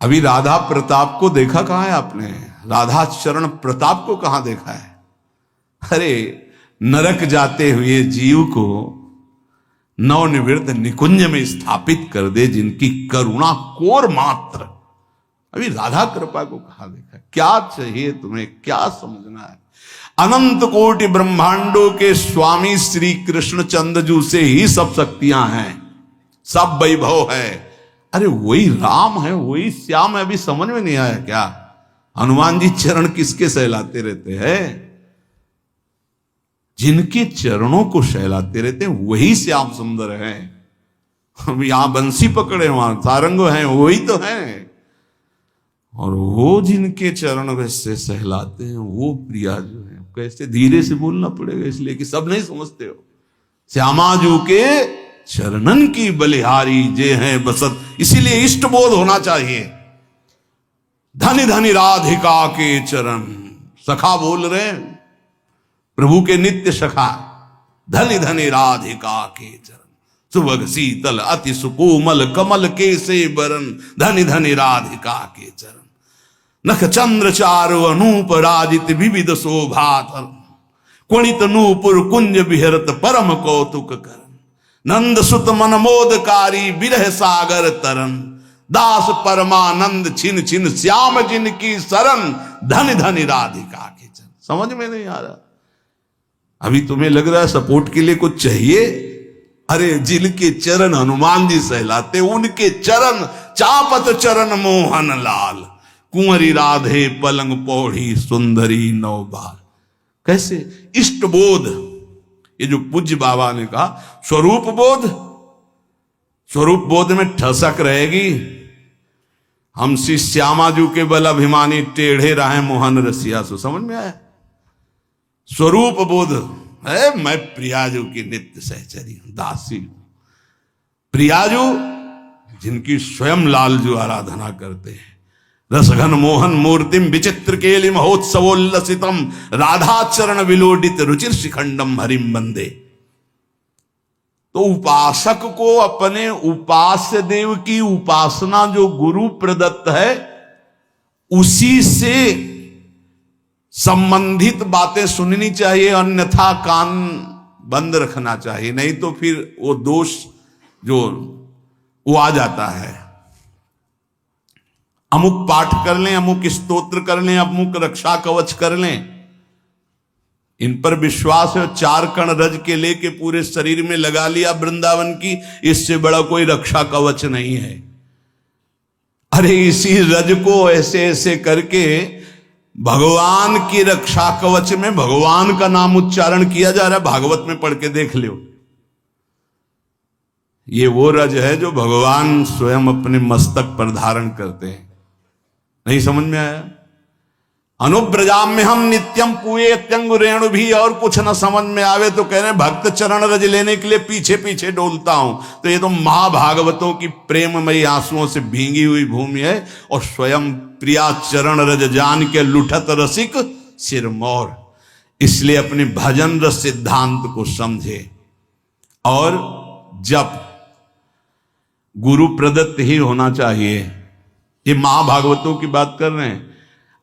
अभी राधा प्रताप को देखा कहां है आपने? राधा चरण प्रताप को कहां देखा है? अरे नरक जाते हुए जीव को नवनिवृत्त निकुंज में स्थापित कर दे, जिनकी करुणा कोर मात्र। अभी राधा कृपा को कहां देखा? क्या चाहिए तुम्हें, क्या समझना है? अनंत कोटि ब्रह्मांडों के स्वामी श्री कृष्ण चंद्रजू से ही सब शक्तियां हैं, सब वैभव है। अरे वही राम है, वही श्याम है। अभी समझ में नहीं आया क्या? हनुमान जी चरण किसके सहलाते रहते हैं? जिनके चरणों को सहलाते रहते हैं वही श्याम सुंदर है। हम यहां बंसी पकड़े, वहां सारंग हैं, वही तो हैं। और वो जिनके चरण से सहलाते हैं वो प्रिया जो है। कैसे धीरे से बोलना पड़ेगा इसलिए कि सब नहीं समझते हो। श्यामाजू के चरणन की बलिहारी जे हैं बसत, इसीलिए इष्ट बोध होना चाहिए। धनी धनी राधिका के चरण, सखा बोल रहे हैं प्रभु के नित्य सखा। धनी धनी राधिका के चरण, सुभग शीतल अति सुकोमल कमल के से बरन। धनी धनी राधिका के चरण, नख चंद्र चारु अनूप राजित विविध शोभात। कुणित नूपुर कुंज विहरत परम कौतुक करन। नंद सुत मन मोदकारी विरह सागर तरन। दास परमानंद छिन छिन श्याम जिनकी शरण। धनि धनि राधिका के चरण। समझ में नहीं आ रहा? अभी तुम्हें लग रहा है सपोर्ट के लिए कुछ चाहिए? अरे जिनके चरण हनुमान जी सहलाते, उनके चरण चापत चरण मोहन लाल। कुंवरी राधे पलंग पौड़ी सुंदरी नौ बार। कैसे इष्ट बोध, ये जो पूज्य बाबा ने कहा स्वरूप बोध, स्वरूप बोध में ठसक रहेगी। हम श्री श्यामाजू के बल अभिमानी टेढ़े रहे मोहन रसिया सो। समझ में आया? स्वरूप बोध है, मैं प्रियाजू की नित्य सहचरी हूं, दासी हूं। प्रियाजू जिनकी स्वयं लालजू आराधना करते हैं। रसघन मोहन मूर्तिम विचित्र केलि महोत्सवोल्लसितम। राधाचरण विलोडित रुचिर शिखंडम हरिम बंदे। तो उपासक को अपने उपास्य देव की उपासना जो गुरु प्रदत्त है उसी से संबंधित बातें सुननी चाहिए, अन्यथा कान बंद रखना चाहिए। नहीं तो फिर वो दोष जो वो आ जाता है। अमुक पाठ कर लें, अमुक स्तोत्र कर लें, अमुक रक्षा कवच कर लें, इन पर विश्वास है। 4 कण रज के लेके पूरे शरीर में लगा लिया वृंदावन की, इससे बड़ा कोई रक्षा कवच नहीं है। अरे इसी रज को ऐसे ऐसे करके भगवान की रक्षा कवच में भगवान का नाम उच्चारण किया जा रहा है। भागवत में पढ़ के देख लो। ये वो रज है जो भगवान स्वयं अपने मस्तक पर धारण करते हैं। नहीं समझ में आया? अनुब्रजाम में हम नित्यम कुए त्यंगु रेणु भी, और कुछ न समझ में आवे तो कह रहे भक्त चरण रज लेने के लिए पीछे पीछे डोलता हूं। तो ये तो महाभागवतों की प्रेममयी आंसुओं से भींगी हुई भूमि है। और स्वयं प्रिया चरण रज जान के लुठत रसिक सिरमौर। इसलिए अपने भजन रस सिद्धांत को समझे और जप गुरु प्रदत्त ही होना चाहिए। ये महाभागवतों की बात कर रहे हैं।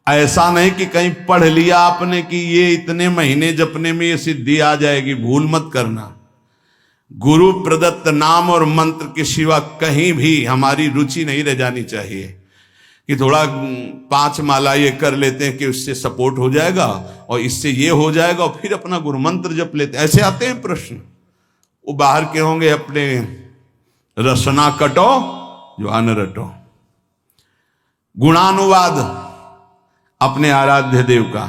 ऐसा नहीं कि कहीं पढ़ लिया आपने कि ये इतने महीने जपने में ये सिद्धि आ जाएगी, भूल मत करना। गुरु प्रदत्त नाम और मंत्र के सिवा कहीं भी हमारी रुचि नहीं रह जानी चाहिए कि थोड़ा 5 माला ये कर लेते हैं कि उससे सपोर्ट हो जाएगा और इससे ये हो जाएगा और फिर अपना गुरु मंत्र जप लेते हैं। ऐसे आते हैं प्रश्न। वो बाहर के होंगे अपने रसना कटो जो अन्न रटो। गुणानुवाद अपने आराध्य देव का।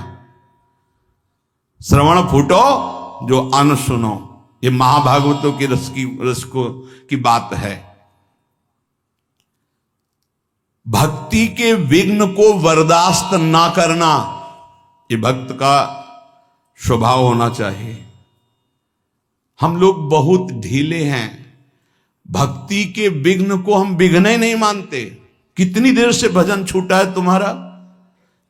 श्रवण फूटो जो अन्न सुनो। ये महाभागवतों की रस की बात है। भक्ति के विघ्न को बर्दाश्त ना करना, ये भक्त का स्वभाव होना चाहिए। हम लोग बहुत ढीले हैं। भक्ति के विघ्न को हम विघ्न ही नहीं मानते। कितनी देर से भजन छूटा है तुम्हारा?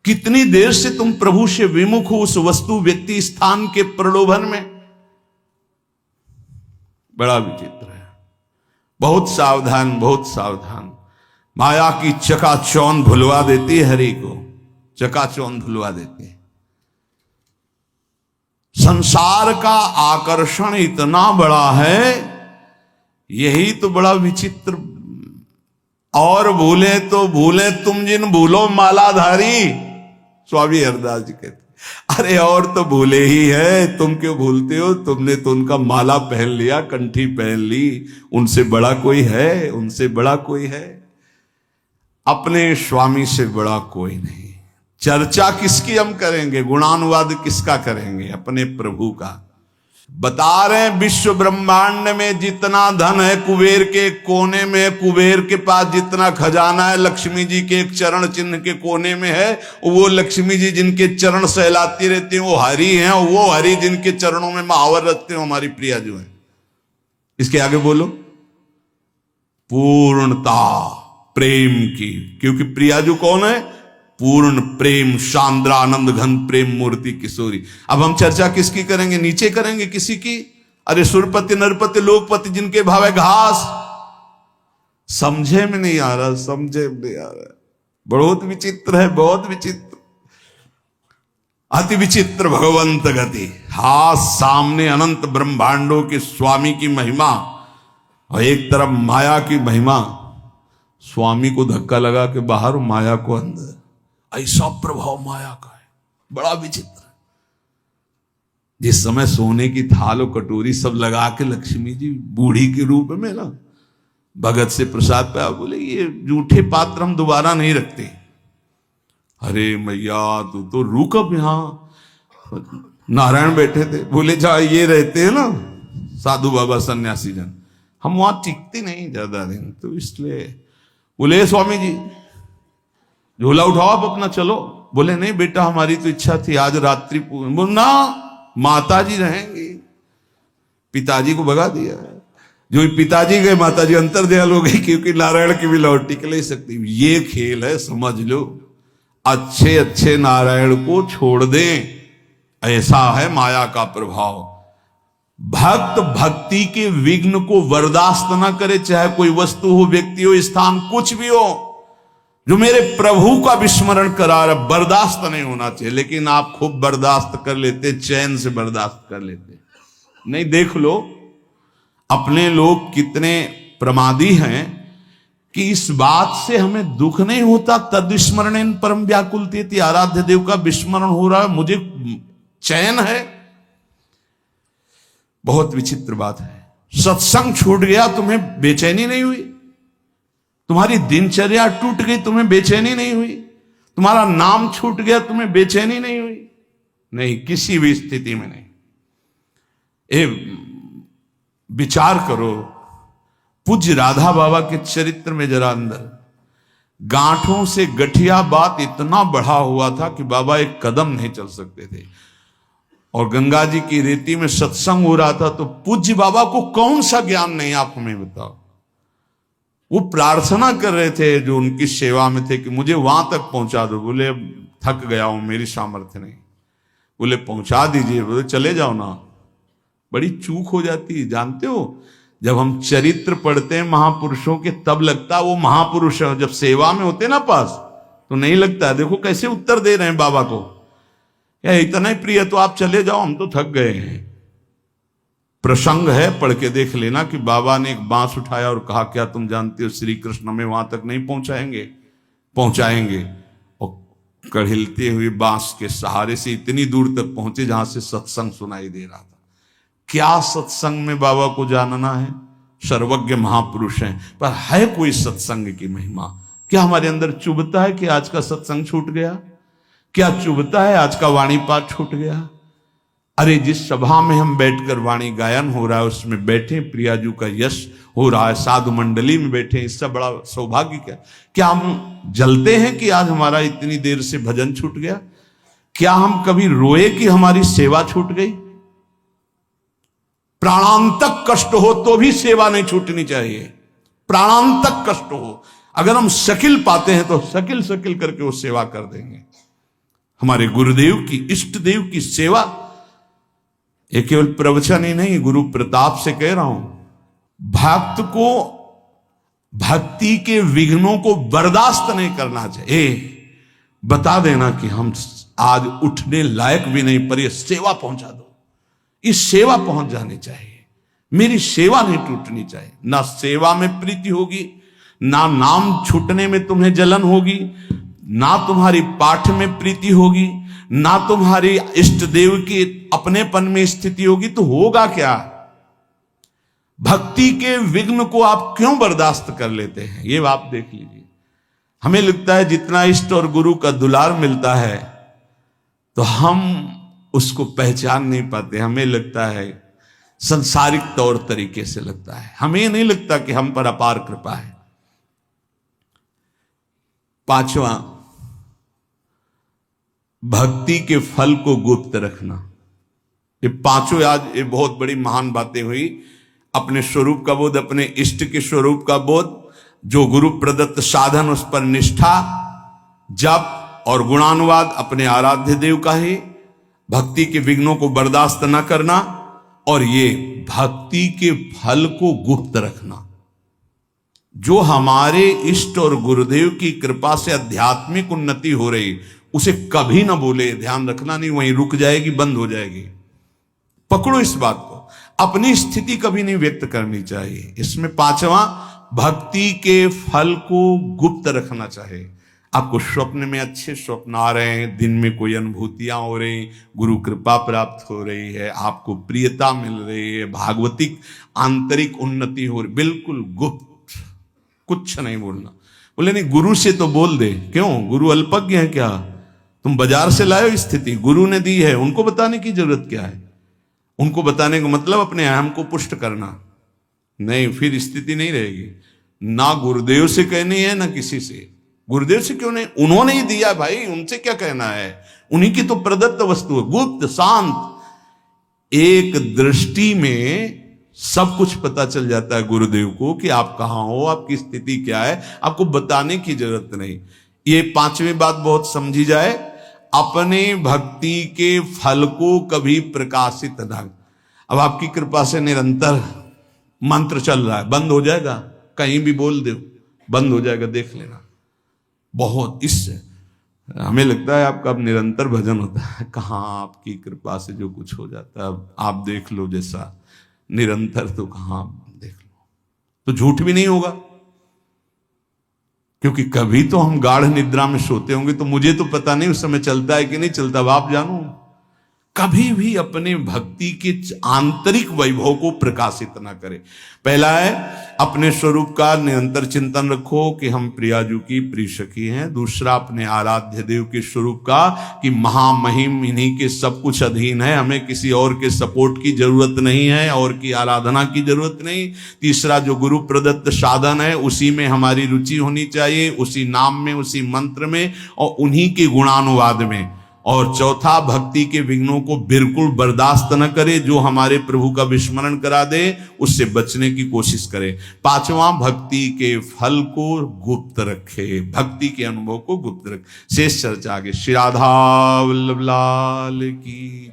कितनी देर से तुम प्रभु से विमुख हो उस वस्तु व्यक्ति स्थान के प्रलोभन में? बड़ा विचित्र है। बहुत सावधान, बहुत सावधान। माया की चकाचौंध भुलवा देती है हरि को, चकाचौंध भुलवा देती है। संसार का आकर्षण इतना बड़ा है, यही तो बड़ा विचित्र। और भूले तो भूले तुम जिन भूलो मालाधारी, स्वामी हरदास जी कहते। अरे और तो भूले ही है, तुम क्यों भूलते हो? तुमने तो उनका माला पहन लिया, कंठी पहन ली। उनसे बड़ा कोई है? उनसे बड़ा कोई है? अपने स्वामी से बड़ा कोई नहीं। चर्चा किसकी हम करेंगे? गुणानुवाद किसका करेंगे? अपने प्रभु का। बता रहे हैं विश्व ब्रह्मांड में जितना धन है कुबेर के कोने में, कुबेर के पास जितना खजाना है लक्ष्मी जी के एक चरण चिन्ह के कोने में है। वो लक्ष्मी जी जिनके चरण सहलाती रहती हैं वो हरि हैं, और वो हरि जिनके चरणों में महावर रखते हैं हमारी प्रिया जो है। इसके आगे बोलो। पूर्णता प्रेम की, क्योंकि प्रियाजू कौन है? पूर्ण प्रेम, शांद्रा आनंद घन प्रेम मूर्ति किशोरी। अब हम चर्चा किसकी करेंगे? नीचे करेंगे किसी की? अरे सुरपति नरपति लोकपति जिनके भाव है घास। समझे में नहीं आ रहा, समझे में नहीं आ रहा। बहुत विचित्र है, बहुत विचित्र, अति विचित्र भगवंत गति। हा, सामने अनंत ब्रह्मांडों के स्वामी की महिमा और एक तरफ माया की महिमा। स्वामी को धक्का लगा के बाहर, माया को अंदर। ऐसा प्रभाव माया का है, बड़ा विचित्र। जिस समय सोने की थाल और कटोरी सब लगा के लक्ष्मी जी बूढ़ी के रूप में ना भगत से प्रसाद पाया, बोले ये जूठे पात्र हम दोबारा नहीं रखते। अरे मैया तू तो रुक, अब यहां नारायण बैठे थे, बोले जहां ये रहते हैं ना साधु बाबा सन्यासी जन, हम वहां टिकते नहीं ज्यादा दिन, तो इसलिए बोले स्वामी जी झोला उठाओ आप अपना चलो। बोले नहीं बेटा हमारी तो इच्छा थी आज रात्रि ना माता जी रहेंगी। पिताजी को भगा दिया। जो पिताजी गए माताजी अंतर दयाल हो गई, क्योंकि नारायण की भी लौट टिक नहीं सकती। ये खेल है, समझ लो। अच्छे अच्छे नारायण को छोड़ दें, ऐसा है माया का प्रभाव। भक्त भक्ति के विघ्न को बर्दाश्त ना करे, चाहे कोई वस्तु हो, व्यक्ति हो, स्थान, कुछ भी हो। जो मेरे प्रभु का विस्मरण करा रहा, बर्दाश्त नहीं होना चाहिए। लेकिन आप खूब बर्दाश्त कर लेते, चैन से बर्दाश्त कर लेते। नहीं, देख लो अपने लोग कितने प्रमादी हैं कि इस बात से हमें दुख नहीं होता। तद विस्मरण परम व्याकुलते, आराध्य देव का विस्मरण हो रहा है, मुझे चैन है। बहुत विचित्र बात है। सत्संग छूट गया, तुम्हें बेचैनी नहीं हुई? तुम्हारी दिनचर्या टूट गई, तुम्हें बेचैनी नहीं हुई? तुम्हारा नाम छूट गया, तुम्हें बेचैनी नहीं हुई? नहीं, किसी भी स्थिति में नहीं। विचार करो, पूज्य राधा बाबा के चरित्र में जरा अंदर गांठों से गठिया बात इतना बढ़ा हुआ था कि बाबा एक कदम नहीं चल सकते थे। और गंगा जी की रेती में सत्संग हो रहा था, तो पूज्य बाबा को कौन सा ज्ञान नहीं, आप हमें बताओ। वो प्रार्थना कर रहे थे जो उनकी सेवा में थे कि मुझे वहां तक पहुंचा दो। बोले अब थक गया हूं, मेरी सामर्थ्य नहीं। बोले पहुंचा दीजिए। बोले चले जाओ ना। बड़ी चूक हो जाती है, जानते हो। जब हम चरित्र पढ़ते हैं महापुरुषों के, तब लगता है वो महापुरुष है। जब सेवा में होते ना पास, तो नहीं लगता। देखो कैसे उत्तर दे रहे हैं बाबा को, या इतना ही प्रिय तो आप चले जाओ, हम तो थक गए हैं। प्रसंग है, पढ़ के देख लेना कि बाबा ने एक बांस उठाया और कहा क्या तुम जानते हो श्री कृष्ण हमें वहां तक नहीं पहुंचाएंगे? पहुंचाएंगे। और कढ़िलते हुए बांस के सहारे से इतनी दूर तक पहुंचे जहां से सत्संग सुनाई दे रहा था। क्या सत्संग में बाबा को जानना है? सर्वज्ञ महापुरुष हैं, पर है कोई सत्संग की महिमा? क्या हमारे अंदर चुभता है कि आज का सत्संग छूट गया? क्या चुभता है आज का वाणी पाठ छूट गया? अरे जिस सभा में हम बैठकर वाणी गायन हो रहा है, उसमें बैठे प्रियाजू का यश हो रहा है, साधु मंडली में बैठे, इससे बड़ा सौभाग्य क्या हम जलते हैं कि आज हमारा इतनी देर से भजन छूट गया? क्या हम कभी रोए कि हमारी सेवा छूट गई? प्राणांतक कष्ट हो तो भी सेवा नहीं छूटनी चाहिए। प्राणांतक कष्ट हो, अगर हम शकिल पाते हैं तो शकिल शकिल करके वो सेवा कर देंगे। हमारे गुरुदेव की, इष्ट देव की सेवा ये केवल प्रवचन ही नहीं, गुरु प्रताप से कह रहा हूं, भक्त को भक्ति के विघ्नों को बर्दाश्त नहीं करना चाहिए। बता देना कि हम आज उठने लायक भी नहीं, पर ये सेवा पहुंचा दो, इस सेवा पहुंच जानी चाहिए, मेरी सेवा नहीं टूटनी चाहिए। ना सेवा में प्रीति होगी, ना नाम छूटने में तुम्हें जलन होगी, ना तुम्हारी पाठ में प्रीति होगी, ना तुम्हारी इष्ट देव की अपनेपन में स्थिति होगी, तो होगा क्या? भक्ति के विघ्न को आप क्यों बर्दाश्त कर लेते हैं? ये आप देख लीजिए। हमें लगता है जितना इष्ट और गुरु का दुलार मिलता है तो हम उसको पहचान नहीं पाते। हमें लगता है संसारिक तौर तरीके से लगता है, हमें नहीं लगता कि हम पर अपार कृपा है। पांचवा, भक्ति के फल को गुप्त रखना। ये पांचों आज ये बहुत बड़ी महान बातें हुई। अपने स्वरूप का बोध, अपने इष्ट के स्वरूप का बोध, जो गुरु प्रदत्त साधन उस पर निष्ठा, जप और गुणानुवाद अपने आराध्य देव का ही, भक्ति के विघ्नों को बर्दाश्त न करना, और ये भक्ति के फल को गुप्त रखना। जो हमारे इष्ट और गुरुदेव की कृपा से आध्यात्मिक उन्नति हो रही, उसे कभी ना बोले, ध्यान रखना नहीं, वहीं रुक जाएगी, बंद हो जाएगी। पकड़ो इस बात को, अपनी स्थिति कभी नहीं व्यक्त करनी चाहिए। इसमें पांचवा, भक्ति के फल को गुप्त रखना चाहिए। आपको स्वप्न में अच्छे स्वप्न आ रहे हैं, दिन में कोई अनुभूतियां हो रही, गुरु कृपा प्राप्त हो रही है, आपको प्रियता मिल रही है, भागवतिक आंतरिक उन्नति हो रही, बिल्कुल गुप्त, कुछ नहीं बोलना। बोले नहीं गुरु से तो बोल दे, क्यों? गुरु अल्पज्ञ है क्या? तुम बाजार से लाए हो स्थिति, गुरु ने दी है, उनको बताने की जरूरत क्या है? उनको बताने का मतलब अपने अहम को पुष्ट करना नहीं, फिर स्थिति नहीं रहेगी। ना गुरुदेव से कहनी है ना किसी से। गुरुदेव से क्यों नहीं? उन्होंने ही दिया भाई, उनसे क्या कहना है? उन्हीं की तो प्रदत्त वस्तु है, गुप्त शांत। एक दृष्टि में सब कुछ पता चल जाता है गुरुदेव को कि आप कहां हो, आपकी स्थिति क्या है, आपको बताने की जरूरत नहीं। ये पांचवी बात बहुत समझी जाए, अपने भक्ति के फल को कभी प्रकाशित न। अब आपकी कृपा से निरंतर मंत्र चल रहा है, बंद हो जाएगा, कहीं भी बोल दो बंद हो जाएगा, देख लेना। बहुत इससे हमें लगता है आपका अब निरंतर भजन होता है, कहाँ आपकी कृपा से जो कुछ हो जाता है, अब आप देख लो जैसा निरंतर, तो कहाँ देख लो, तो झूठ भी नहीं होगा। क्योंकि कभी तो हम गाढ़ निद्रा में सोते होंगे, तो मुझे तो पता नहीं उस समय चलता है कि नहीं चलता, अब आप जानो। कभी भी अपने भक्ति के आंतरिक वैभव को प्रकाशित ना करे। पहला है अपने स्वरूप का निरंतर चिंतन रखो कि हम प्रियाजू की प्रिय सखी हैं। दूसरा, अपने आराध्य देव के स्वरूप का कि महामहिम इन्हीं के सब कुछ अधीन है, हमें किसी और के सपोर्ट की जरूरत नहीं है, और की आराधना की जरूरत नहीं। तीसरा, जो गुरु प्रदत्त साधन है उसी में हमारी रुचि होनी चाहिए, उसी नाम में, उसी मंत्र में, और उन्हीं के गुणानुवाद में। और चौथा, भक्ति के विघ्नों को बिल्कुल बर्दाश्त न करे, जो हमारे प्रभु का विस्मरण करा दे उससे बचने की कोशिश करे। पांचवा, भक्ति के फल को गुप्त रखे, भक्ति के अनुभव को गुप्त रखे। शेष चर्चा आगे। श्री राधा वल्लभ लाल की।